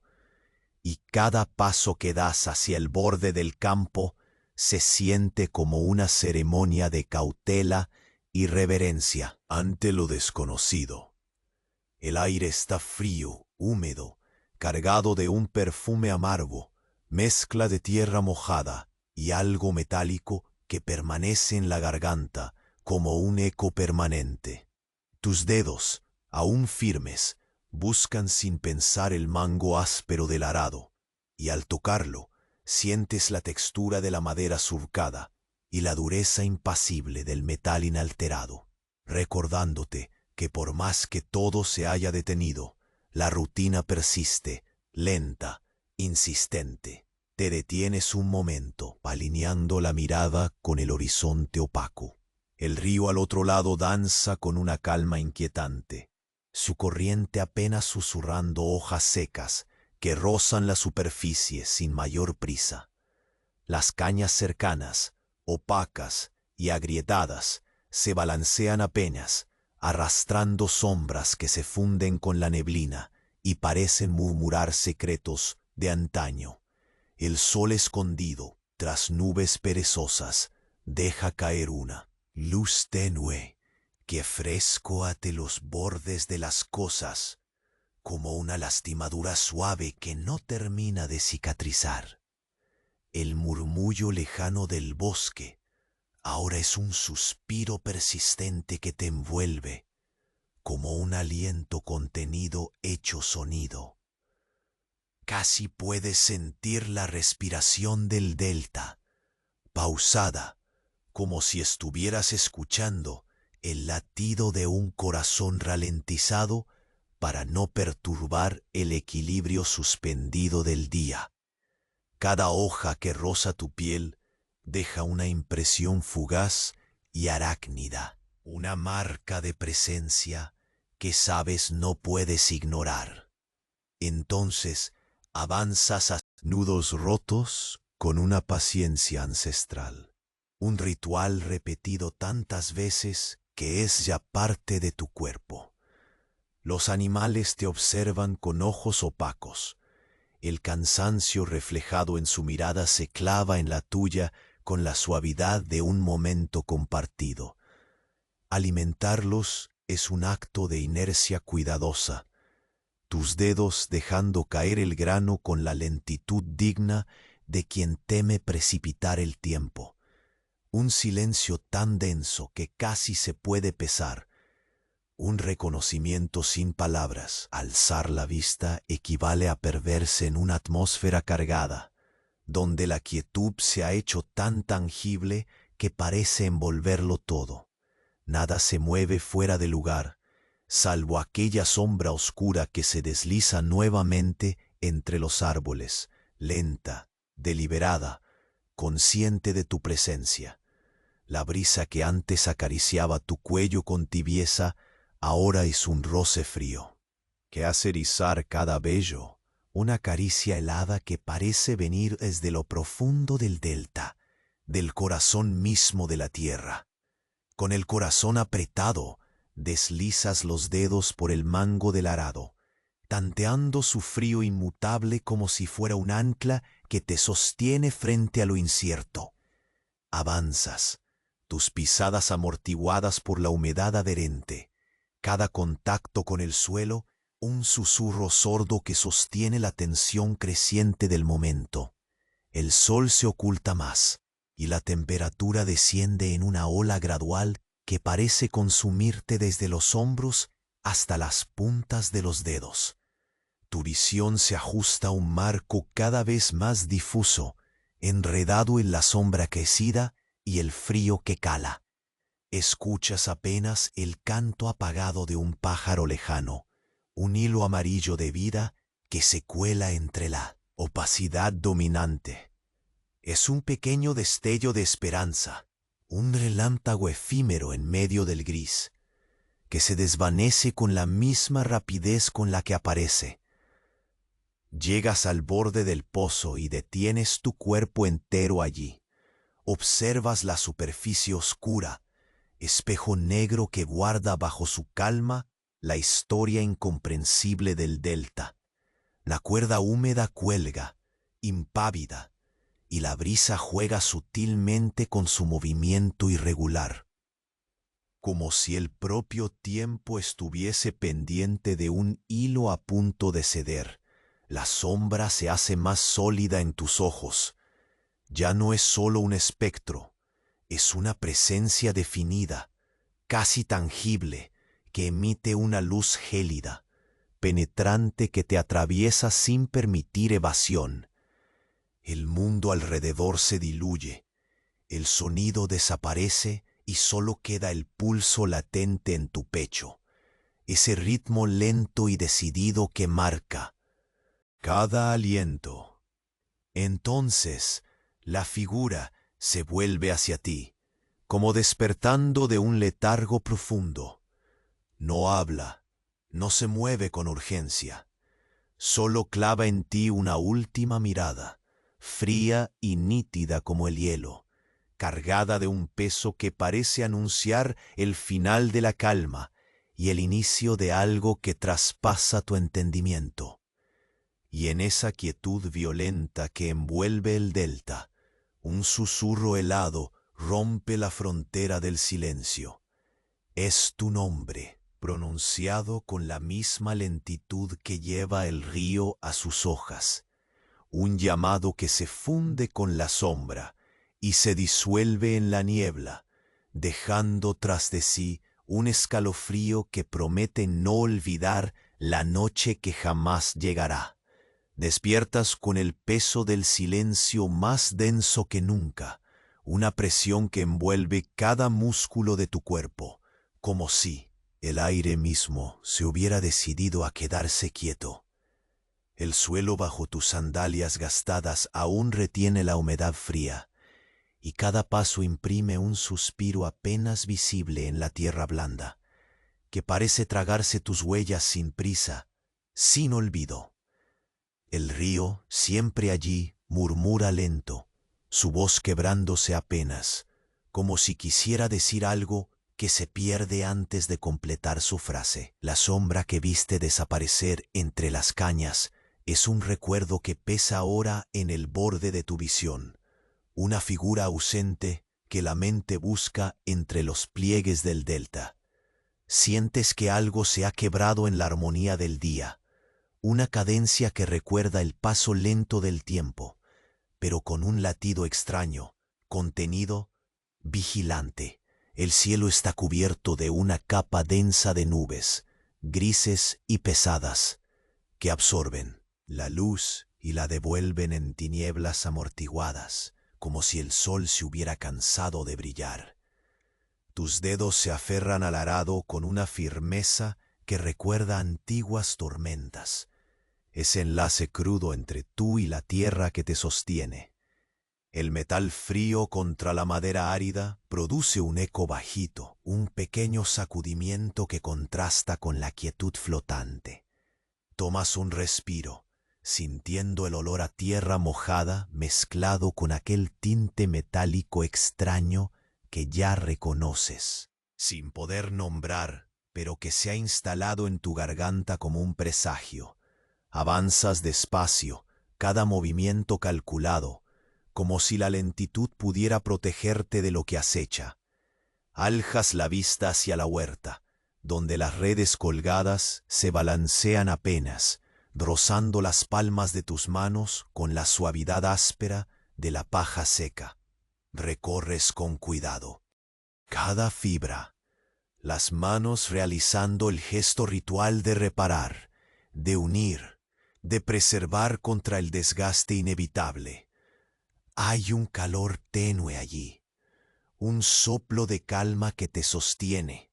y cada paso que das hacia el borde del campo se siente como una ceremonia de cautela y reverencia ante lo desconocido. El aire está frío, húmedo, cargado de un perfume amargo, mezcla de tierra mojada y algo metálico que permanece en la garganta como un eco permanente. Tus dedos, aún firmes, buscan sin pensar el mango áspero del arado, y al tocarlo, sientes la textura de la madera surcada y la dureza impasible del metal inalterado, recordándote que por más que todo se haya detenido, la rutina persiste, lenta, insistente. Te detienes un momento, alineando la mirada con el horizonte opaco. El río al otro lado danza con una calma inquietante, su corriente apenas susurrando hojas secas que rozan la superficie sin mayor prisa. Las cañas cercanas, opacas y agrietadas, se balancean apenas, arrastrando sombras que se funden con la neblina y parecen murmurar secretos de antaño. El sol escondido, tras nubes perezosas, deja caer una luz tenue que fresco ate los bordes de las cosas, como una lastimadura suave que no termina de cicatrizar. El murmullo lejano del bosque ahora es un suspiro persistente que te envuelve, como un aliento contenido hecho sonido. Casi puedes sentir la respiración del delta, pausada, como si estuvieras escuchando el latido de un corazón ralentizado para no perturbar el equilibrio suspendido del día. Cada hoja que roza tu piel deja una impresión fugaz y arácnida, una marca de presencia que sabes no puedes ignorar. Entonces avanzas a nudos rotos con una paciencia ancestral, un ritual repetido tantas veces que es ya parte de tu cuerpo. Los animales te observan con ojos opacos. El cansancio reflejado en su mirada se clava en la tuya con la suavidad de un momento compartido. Alimentarlos es un acto de inercia cuidadosa, tus dedos dejando caer el grano con la lentitud digna de quien teme precipitar el tiempo. Un silencio tan denso que casi se puede pesar. Un reconocimiento sin palabras. Alzar la vista equivale a perderse en una atmósfera cargada, donde la quietud se ha hecho tan tangible que parece envolverlo todo. Nada se mueve fuera de lugar, salvo aquella sombra oscura que se desliza nuevamente entre los árboles, lenta, deliberada, consciente de tu presencia. La brisa que antes acariciaba tu cuello con tibieza, ahora es un roce frío, que hace erizar cada vello, una caricia helada que parece venir desde lo profundo del delta, del corazón mismo de la tierra. Con el corazón apretado, deslizas los dedos por el mango del arado, tanteando su frío inmutable como si fuera un ancla que te sostiene frente a lo incierto. Avanzas, tus pisadas amortiguadas por la humedad adherente, cada contacto con el suelo, un susurro sordo que sostiene la tensión creciente del momento. El sol se oculta más, y la temperatura desciende en una ola gradual que parece consumirte desde los hombros hasta las puntas de los dedos. Tu visión se ajusta a un marco cada vez más difuso, enredado en la sombra crecida y el frío que cala. Escuchas apenas el canto apagado de un pájaro lejano, un hilo amarillo de vida que se cuela entre la opacidad dominante. Es un pequeño destello de esperanza, un relámpago efímero en medio del gris, que se desvanece con la misma rapidez con la que aparece. Llegas al borde del pozo y detienes tu cuerpo entero allí. Observas la superficie oscura, espejo negro que guarda bajo su calma la historia incomprensible del delta. La cuerda húmeda cuelga, impávida, y la brisa juega sutilmente con su movimiento irregular, como si el propio tiempo estuviese pendiente de un hilo a punto de ceder. La sombra se hace más sólida en tus ojos. Ya no es solo un espectro, es una presencia definida, casi tangible, que emite una luz gélida, penetrante que te atraviesa sin permitir evasión. El mundo alrededor se diluye, el sonido desaparece y solo queda el pulso latente en tu pecho, ese ritmo lento y decidido que marca cada aliento. Entonces, la figura se vuelve hacia ti, como despertando de un letargo profundo. No habla, no se mueve con urgencia, solo clava en ti una última mirada, fría y nítida como el hielo, cargada de un peso que parece anunciar el final de la calma y el inicio de algo que traspasa tu entendimiento. Y en esa quietud violenta que envuelve el delta, un susurro helado rompe la frontera del silencio. Es tu nombre, pronunciado con la misma lentitud que lleva el río a sus hojas, un llamado que se funde con la sombra y se disuelve en la niebla, dejando tras de sí un escalofrío que promete no olvidar la noche que jamás llegará. Despiertas con el peso del silencio más denso que nunca, una presión que envuelve cada músculo de tu cuerpo, como si el aire mismo se hubiera decidido a quedarse quieto. El suelo bajo tus sandalias gastadas aún retiene la humedad fría, y cada paso imprime un suspiro apenas visible en la tierra blanda, que parece tragarse tus huellas sin prisa, sin olvido. El río, siempre allí, murmura lento, su voz quebrándose apenas, como si quisiera decir algo que se pierde antes de completar su frase. La sombra que viste desaparecer entre las cañas es un recuerdo que pesa ahora en el borde de tu visión, una figura ausente que la mente busca entre los pliegues del delta. Sientes que algo se ha quebrado en la armonía del día, una cadencia que recuerda el paso lento del tiempo, pero con un latido extraño, contenido, vigilante. El cielo está cubierto de una capa densa de nubes, grises y pesadas, que absorben la luz y la devuelven en tinieblas amortiguadas, como si el sol se hubiera cansado de brillar. Tus dedos se aferran al arado con una firmeza que recuerda antiguas tormentas, ese enlace crudo entre tú y la tierra que te sostiene. El metal frío contra la madera árida produce un eco bajito, un pequeño sacudimiento que contrasta con la quietud flotante. Tomas un respiro, sintiendo el olor a tierra mojada mezclado con aquel tinte metálico extraño que ya reconoces, sin poder nombrar, pero que se ha instalado en tu garganta como un presagio. Avanzas despacio, cada movimiento calculado, como si la lentitud pudiera protegerte de lo que acecha. Aljas la vista hacia la huerta, donde las redes colgadas se balancean apenas, rozando las palmas de tus manos con la suavidad áspera de la paja seca. Recorres con cuidado cada fibra, las manos realizando el gesto ritual de reparar, de unir, de preservar contra el desgaste inevitable. Hay un calor tenue allí, un soplo de calma que te sostiene,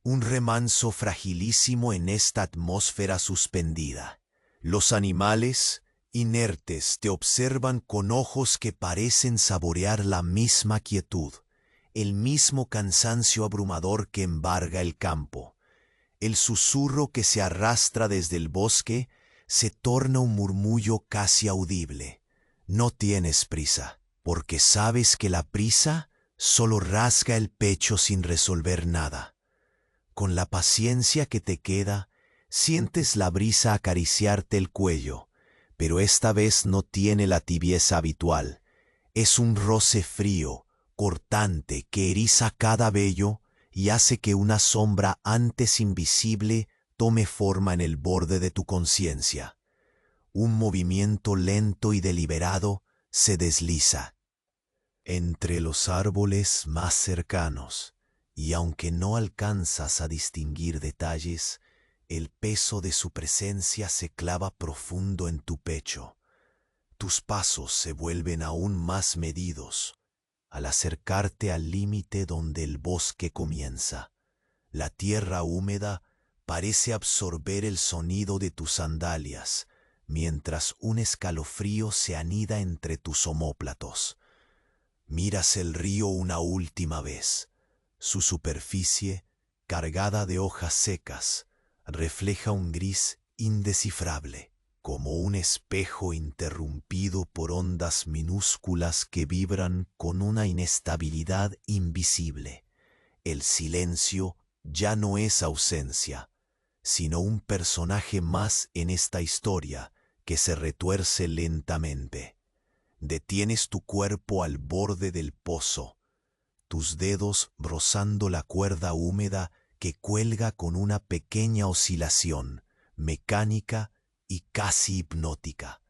un remanso fragilísimo en esta atmósfera suspendida. Los animales, Inertes te observan con ojos que parecen saborear la misma quietud, el mismo cansancio abrumador que embarga el campo. El susurro que se arrastra desde el bosque se torna un murmullo casi audible. No tienes prisa, porque sabes que la prisa solo rasga el pecho sin resolver nada. Con la paciencia que te queda, sientes la brisa acariciarte el cuello, pero esta vez no tiene la tibieza habitual. Es un roce frío, cortante, que eriza cada vello y hace que una sombra antes invisible tome forma en el borde de tu conciencia. Un movimiento lento y deliberado se desliza entre los árboles más cercanos, y aunque no alcanzas a distinguir detalles, el peso de su presencia se clava profundo en tu pecho. Tus pasos se vuelven aún más medidos al acercarte al límite donde el bosque comienza. La tierra húmeda parece absorber el sonido de tus sandalias, mientras un escalofrío se anida entre tus omóplatos. Miras el río una última vez. Su superficie, cargada de hojas secas, refleja un gris indescifrable, como un espejo interrumpido por ondas minúsculas que vibran con una inestabilidad invisible. El silencio ya no es ausencia, sino un personaje más en esta historia que se retuerce lentamente. Detienes tu cuerpo al borde del pozo, tus dedos rozando la cuerda húmeda que cuelga con una pequeña oscilación, mecánica y casi hipnótica.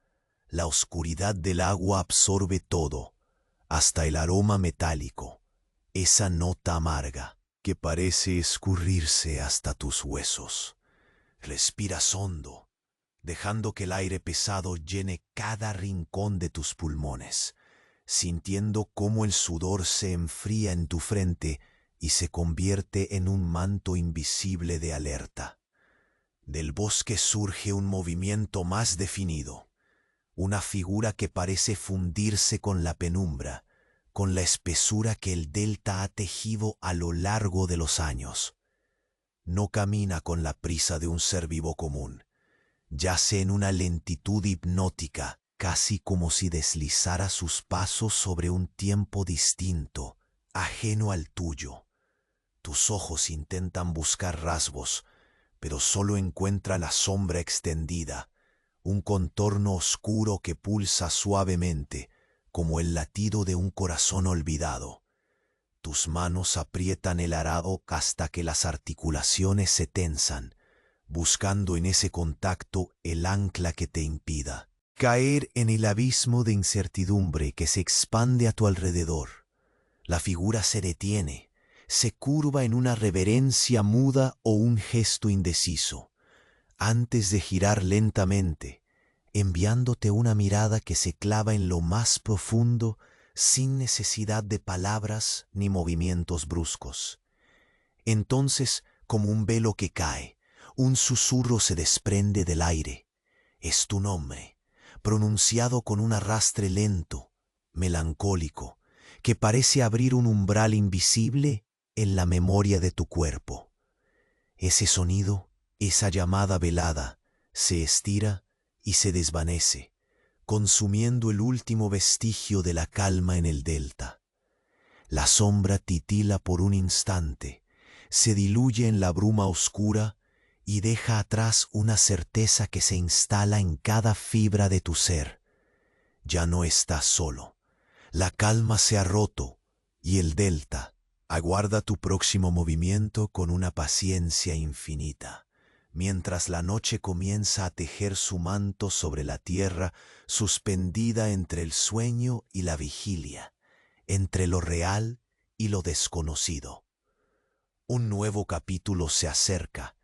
La oscuridad del agua absorbe todo, hasta el aroma metálico, esa nota amarga que parece escurrirse hasta tus huesos. Respiras hondo, dejando que el aire pesado llene cada rincón de tus pulmones, sintiendo cómo el sudor se enfría en tu frente y se convierte en un manto invisible de alerta. Del bosque surge un movimiento más definido, una figura que parece fundirse con la penumbra, con la espesura que el delta ha tejido a lo largo de los años. No camina con la prisa de un ser vivo común. Yace en una lentitud hipnótica, casi como si deslizara sus pasos sobre un tiempo distinto, ajeno al tuyo. Tus ojos intentan buscar rasgos, pero solo encuentra la sombra extendida, un contorno oscuro que pulsa suavemente, como el latido de un corazón olvidado. Tus manos aprietan el arado hasta que las articulaciones se tensan, buscando en ese contacto el ancla que te impida caer en el abismo de incertidumbre que se expande a tu alrededor. La figura se detiene, se curva en una reverencia muda o un gesto indeciso, antes de girar lentamente, enviándote una mirada que se clava en lo más profundo sin necesidad de palabras ni movimientos bruscos. Entonces, como un velo que cae, un susurro se desprende del aire. Es tu nombre, pronunciado con un arrastre lento, melancólico, que parece abrir un umbral invisible en la memoria de tu cuerpo. Ese sonido, esa llamada velada, se estira y se desvanece, consumiendo el último vestigio de la calma en el delta. La sombra titila por un instante, se diluye en la bruma oscura y deja atrás una certeza que se instala en cada fibra de tu ser. Ya no estás solo. La calma se ha roto y el delta aguarda tu próximo movimiento con una paciencia infinita, mientras la noche comienza a tejer su manto sobre la tierra suspendida entre el sueño y la vigilia, entre lo real y lo desconocido. Un nuevo capítulo se acerca,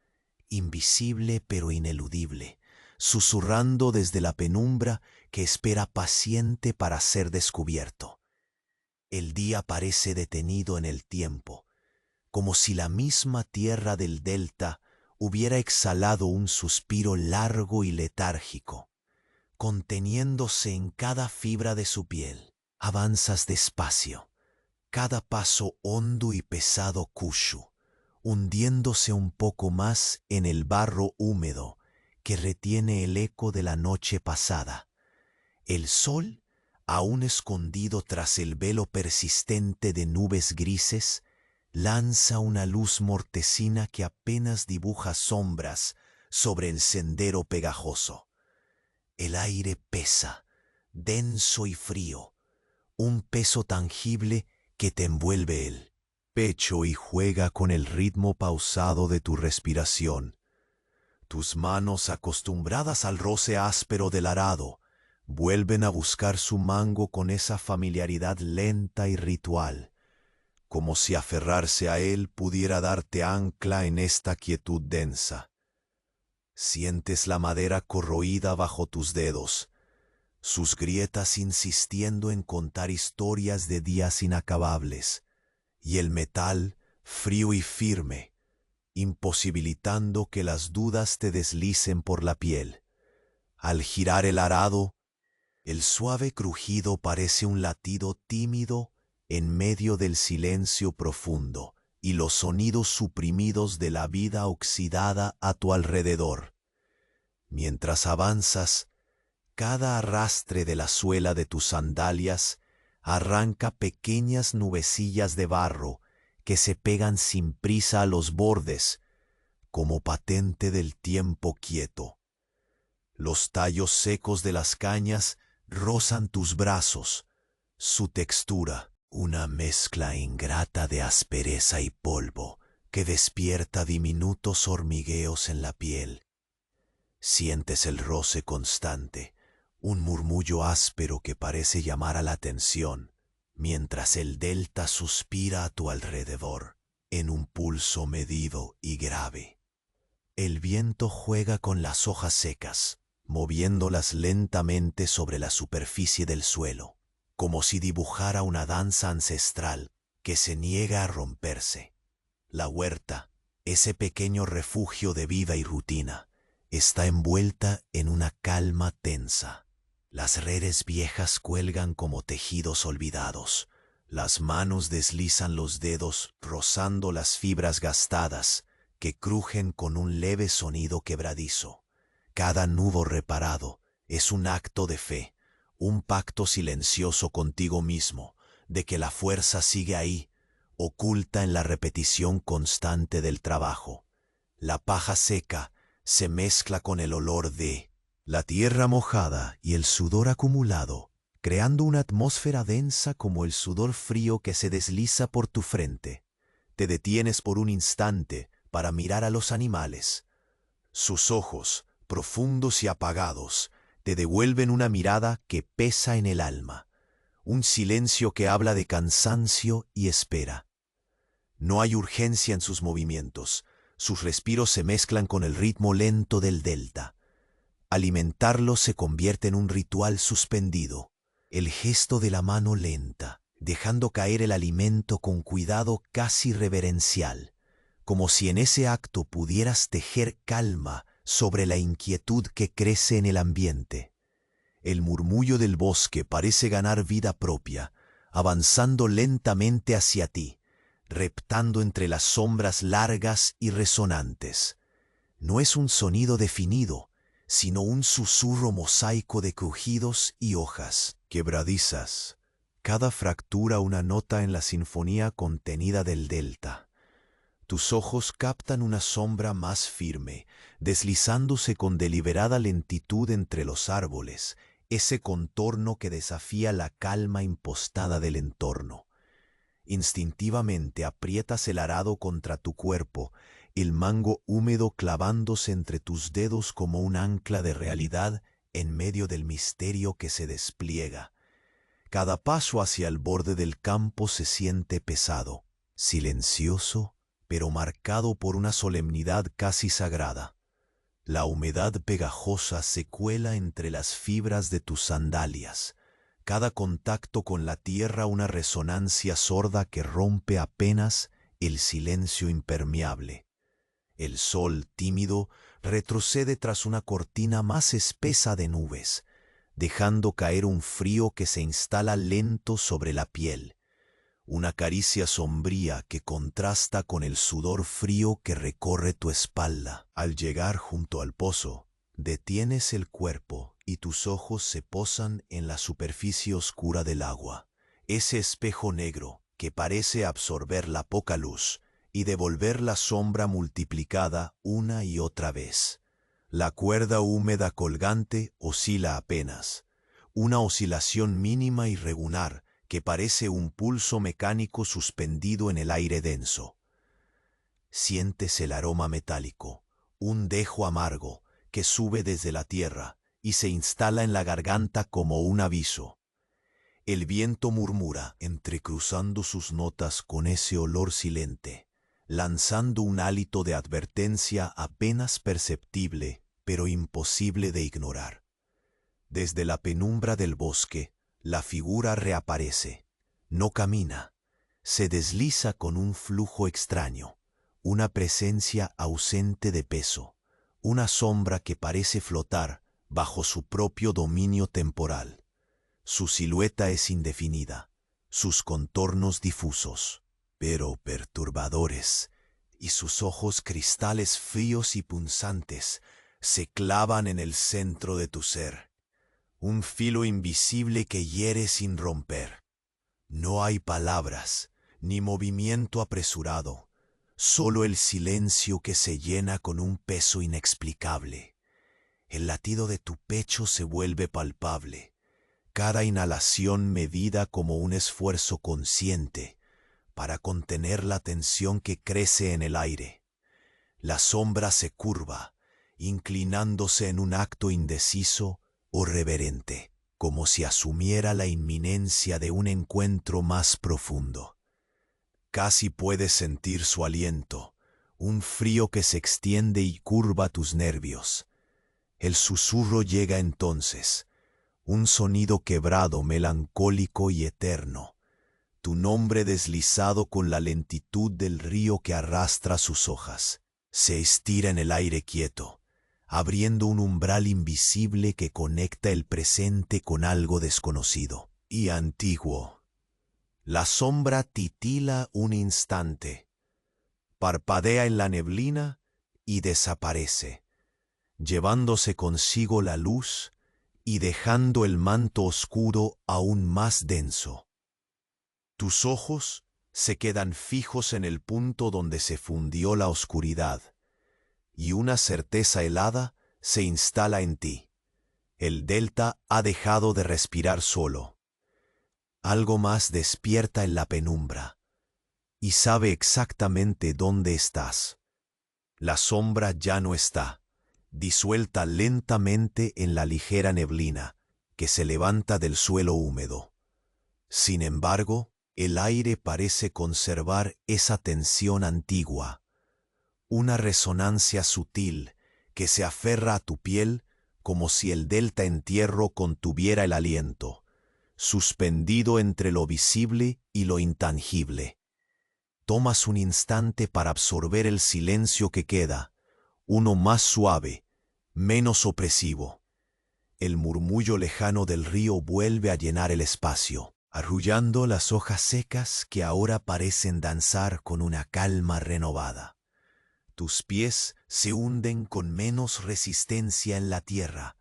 invisible pero ineludible, susurrando desde la penumbra que espera paciente para ser descubierto. El día parece detenido en el tiempo, como si la misma tierra del delta hubiera exhalado un suspiro largo y letárgico, conteniéndose en cada fibra de su piel. Avanzas despacio, cada paso hondo y pesado Kushu, hundiéndose un poco más en el barro húmedo que retiene el eco de la noche pasada. El sol, aún escondido tras el velo persistente de nubes grises, lanza una luz mortecina que apenas dibuja sombras sobre el sendero pegajoso. El aire pesa, denso y frío, un peso tangible que te envuelve el pecho y juega con el ritmo pausado de tu respiración. Tus manos, acostumbradas al roce áspero del arado, vuelven a buscar su mango con esa familiaridad lenta y ritual, como si aferrarse a él pudiera darte ancla en esta quietud densa. Sientes la madera corroída bajo tus dedos, sus grietas insistiendo en contar historias de días inacabables, y el metal frío y firme, imposibilitando que las dudas te deslicen por la piel. Al girar el arado, el suave crujido parece un latido tímido en medio del silencio profundo y los sonidos suprimidos de la vida oxidada a tu alrededor. Mientras avanzas, cada arrastre de la suela de tus sandalias arranca pequeñas nubecillas de barro que se pegan sin prisa a los bordes, como patente del tiempo quieto. Los tallos secos de las cañas rozan tus brazos, su textura, una mezcla ingrata de aspereza y polvo que despierta diminutos hormigueos en la piel. Sientes el roce constante, un murmullo áspero que parece llamar a la atención, mientras el delta suspira a tu alrededor, en un pulso medido y grave. El viento juega con las hojas secas, moviéndolas lentamente sobre la superficie del suelo, como si dibujara una danza ancestral que se niega a romperse. La huerta, ese pequeño refugio de vida y rutina, está envuelta en una calma tensa. Las redes viejas cuelgan como tejidos olvidados. Las manos deslizan los dedos rozando las fibras gastadas que crujen con un leve sonido quebradizo. Cada nudo reparado es un acto de fe, un pacto silencioso contigo mismo de que la fuerza sigue ahí, oculta en la repetición constante del trabajo. La paja seca se mezcla con el olor de la tierra mojada y el sudor acumulado, creando una atmósfera densa como el sudor frío que se desliza por tu frente. Te detienes por un instante para mirar a los animales. Sus ojos, profundos y apagados, te devuelven una mirada que pesa en el alma, un silencio que habla de cansancio y espera. No hay urgencia en sus movimientos, sus respiros se mezclan con el ritmo lento del delta. Alimentarlos se convierte en un ritual suspendido, el gesto de la mano lenta, dejando caer el alimento con cuidado casi reverencial, como si en ese acto pudieras tejer calma sobre la inquietud que crece en el ambiente. El murmullo del bosque parece ganar vida propia, avanzando lentamente hacia ti, reptando entre las sombras largas y resonantes. No es un sonido definido, sino un susurro mosaico de crujidos y hojas quebradizas, cada fractura una nota en la sinfonía contenida del delta. Tus ojos captan una sombra más firme, deslizándose con deliberada lentitud entre los árboles, ese contorno que desafía la calma impostada del entorno. Instintivamente aprietas el arado contra tu cuerpo, el mango húmedo clavándose entre tus dedos como un ancla de realidad en medio del misterio que se despliega. Cada paso hacia el borde del campo se siente pesado, silencioso, pero marcado por una solemnidad casi sagrada. La humedad pegajosa se cuela entre las fibras de tus sandalias, cada contacto con la tierra una resonancia sorda que rompe apenas el silencio impermeable. El sol, tímido, retrocede tras una cortina más espesa de nubes, dejando caer un frío que se instala lento sobre la piel, una caricia sombría que contrasta con el sudor frío que recorre tu espalda. Al llegar junto al pozo, detienes el cuerpo y tus ojos se posan en la superficie oscura del agua, ese espejo negro que parece absorber la poca luz y devolver la sombra multiplicada una y otra vez. La cuerda húmeda colgante oscila apenas, una oscilación mínima y regular que parece un pulso mecánico suspendido en el aire denso. Sientes el aroma metálico, un dejo amargo que sube desde la tierra y se instala en la garganta como un aviso. El viento murmura, entrecruzando sus notas con ese olor silente, lanzando un hálito de advertencia apenas perceptible, pero imposible de ignorar. Desde la penumbra del bosque, la figura reaparece. No camina, se desliza con un flujo extraño, una presencia ausente de peso, una sombra que parece flotar bajo su propio dominio temporal. Su silueta es indefinida, sus contornos difusos, pero perturbadores, y sus ojos cristales fríos y punzantes se clavan en el centro de tu ser. Un filo invisible que hiere sin romper. No hay palabras, ni movimiento apresurado, solo el silencio que se llena con un peso inexplicable. El latido de tu pecho se vuelve palpable, cada inhalación medida como un esfuerzo consciente para contener la tensión que crece en el aire. La sombra se curva, inclinándose en un acto indeciso o reverente, como si asumiera la inminencia de un encuentro más profundo. Casi puedes sentir su aliento, un frío que se extiende y curva tus nervios. El susurro llega entonces, un sonido quebrado, melancólico y eterno, tu nombre deslizado con la lentitud del río que arrastra sus hojas. Se estira en el aire quieto, abriendo un umbral invisible que conecta el presente con algo desconocido y antiguo. La sombra titila un instante, parpadea en la neblina y desaparece, llevándose consigo la luz y dejando el manto oscuro aún más denso. Tus ojos se quedan fijos en el punto donde se fundió la oscuridad, y una certeza helada se instala en ti. El delta ha dejado de respirar solo. Algo más despierta en la penumbra, y sabe exactamente dónde estás. La sombra ya no está, disuelta lentamente en la ligera neblina que se levanta del suelo húmedo. Sin embargo, el aire parece conservar esa tensión antigua, una resonancia sutil que se aferra a tu piel como si el delta en tierra contuviera el aliento, suspendido entre lo visible y lo intangible. Tomas un instante para absorber el silencio que queda, uno más suave, menos opresivo. El murmullo lejano del río vuelve a llenar el espacio, arrullando las hojas secas que ahora parecen danzar con una calma renovada. Tus pies se hunden con menos resistencia en la tierra,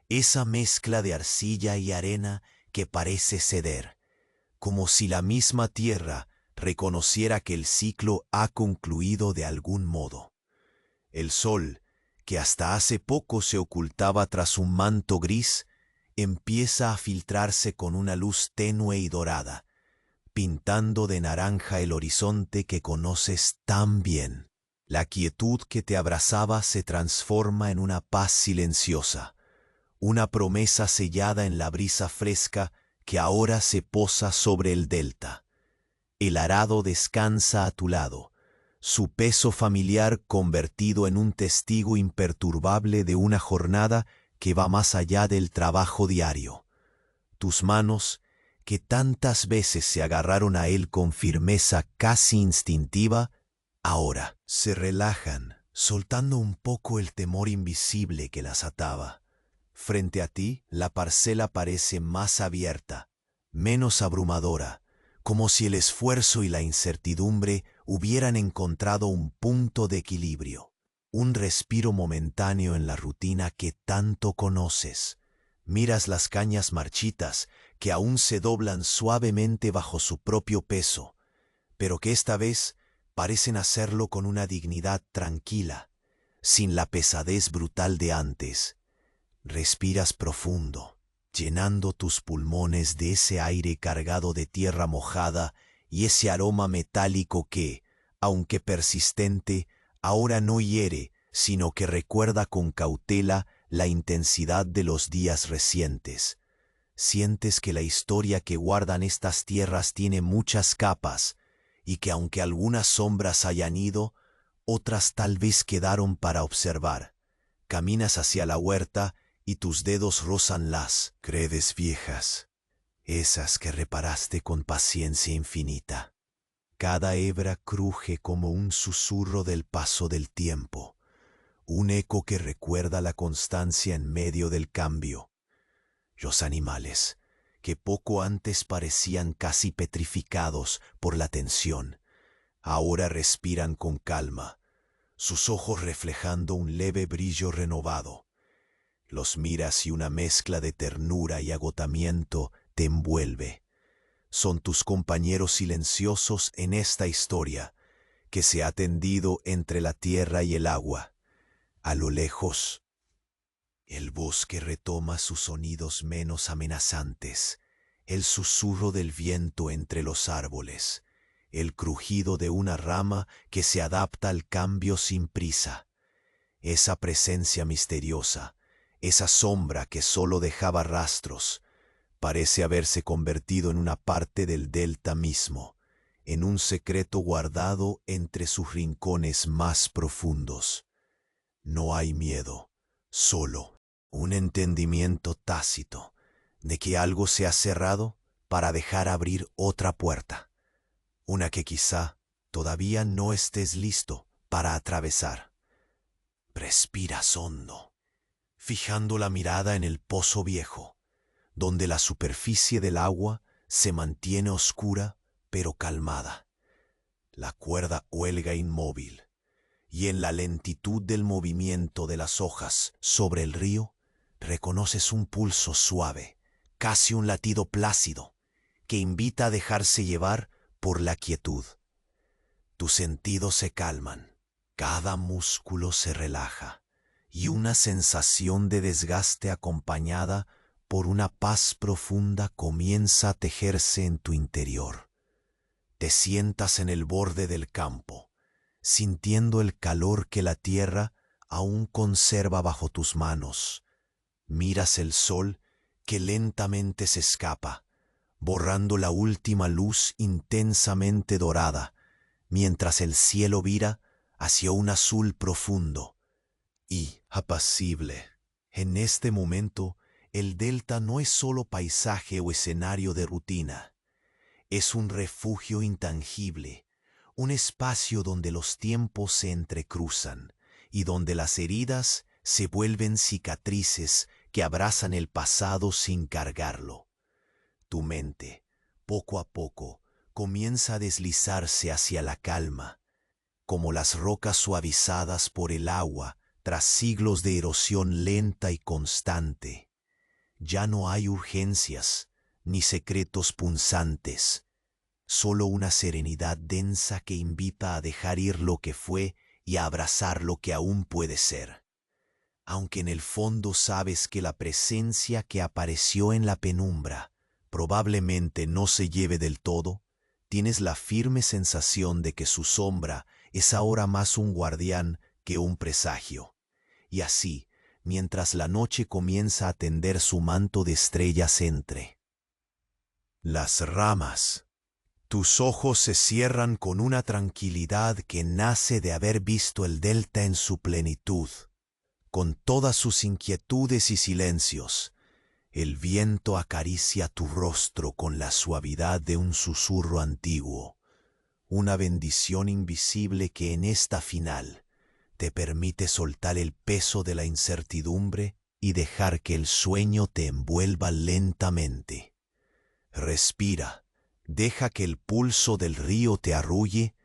esa mezcla de arcilla y arena que parece ceder, como si la misma tierra reconociera que el ciclo ha concluido de algún modo. El sol, que hasta hace poco se ocultaba tras un manto gris, empieza a filtrarse con una luz tenue y dorada, pintando de naranja el horizonte que conoces tan bien. La quietud que te abrazaba se transforma en una paz silenciosa, una promesa sellada en la brisa fresca que ahora se posa sobre el delta. El arado descansa a tu lado, su peso familiar convertido en un testigo imperturbable de una jornada que va más allá del trabajo diario. Tus manos, que tantas veces se agarraron a él con firmeza casi instintiva, ahora se relajan, soltando un poco el temor invisible que las ataba. Frente a ti, la parcela parece más abierta, menos abrumadora, como si el esfuerzo y la incertidumbre hubieran encontrado un punto de equilibrio, un respiro momentáneo en la rutina que tanto conoces. Miras las cañas marchitas que aún se doblan suavemente bajo su propio peso, pero que esta vez parecen hacerlo con una dignidad tranquila, sin la pesadez brutal de antes. Respiras profundo, llenando tus pulmones de ese aire cargado de tierra mojada y ese aroma metálico que, aunque persistente, ahora no hiere, sino que recuerda con cautela la intensidad de los días recientes. Sientes que la historia que guardan estas tierras tiene muchas capas, y que aunque algunas sombras hayan ido, otras tal vez quedaron para observar. Caminas hacia la huerta y tus dedos rozan las credes viejas, esas que reparaste con paciencia infinita. Cada hebra cruje como un susurro del paso del tiempo, un eco que recuerda la constancia en medio del cambio. Los animales, que poco antes parecían casi petrificados por la tensión, ahora respiran con calma, sus ojos reflejando un leve brillo renovado. Los miras y una mezcla de ternura y agotamiento te envuelve. Son tus compañeros silenciosos en esta historia, que se ha tendido entre la tierra y el agua. A lo lejos, el bosque retoma sus sonidos menos amenazantes, el susurro del viento entre los árboles, el crujido de una rama que se adapta al cambio sin prisa. Esa presencia misteriosa, esa sombra que solo dejaba rastros, parece haberse convertido en una parte del delta mismo, en un secreto guardado entre sus rincones más profundos. No hay miedo, solo un entendimiento tácito de que algo se ha cerrado para dejar abrir otra puerta, una que quizá todavía no estés listo para atravesar. Respiras hondo, fijando la mirada en el pozo viejo, donde la superficie del agua se mantiene oscura pero calmada. La cuerda huelga inmóvil, y en la lentitud del movimiento de las hojas sobre el río, reconoces un pulso suave, casi un latido plácido, que invita a dejarse llevar por la quietud. Tus sentidos se calman, cada músculo se relaja, y una sensación de desgaste acompañada por una paz profunda comienza a tejerse en tu interior. Te sientas en el borde del campo, sintiendo el calor que la tierra aún conserva bajo tus manos. Miras el sol que lentamente se escapa, borrando la última luz intensamente dorada, mientras el cielo vira hacia un azul profundo y apacible. En este momento, el delta no es solo paisaje o escenario de rutina. Es un refugio intangible, un espacio donde los tiempos se entrecruzan y donde las heridas se vuelven cicatrices que abrazan el pasado sin cargarlo. Tu mente, poco a poco, comienza a deslizarse hacia la calma, como las rocas suavizadas por el agua tras siglos de erosión lenta y constante. Ya no hay urgencias ni secretos punzantes, solo una serenidad densa que invita a dejar ir lo que fue y a abrazar lo que aún puede ser. Aunque en el fondo sabes que la presencia que apareció en la penumbra probablemente no se lleve del todo, tienes la firme sensación de que su sombra es ahora más un guardián que un presagio. Y así, mientras la noche comienza a tender su manto de estrellas entre las ramas, tus ojos se cierran con una tranquilidad que nace de haber visto el delta en su plenitud, con todas sus inquietudes y silencios. El viento acaricia tu rostro con la suavidad de un susurro antiguo, una bendición invisible que en esta final te permite soltar el peso de la incertidumbre y dejar que el sueño te envuelva lentamente. Respira, deja que el pulso del río te arrulle,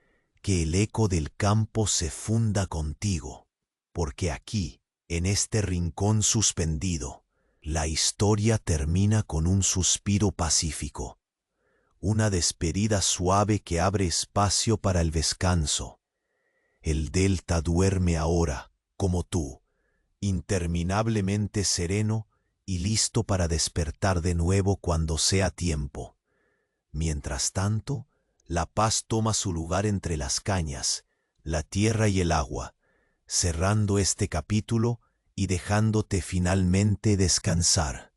que el eco del campo se funda contigo, porque aquí, en este rincón suspendido, la historia termina con un suspiro pacífico, una despedida suave que abre espacio para el descanso. El delta duerme ahora, como tú, interminablemente sereno y listo para despertar de nuevo cuando sea tiempo. Mientras tanto, la paz toma su lugar entre las cañas, la tierra y el agua, cerrando este capítulo y dejándote finalmente descansar.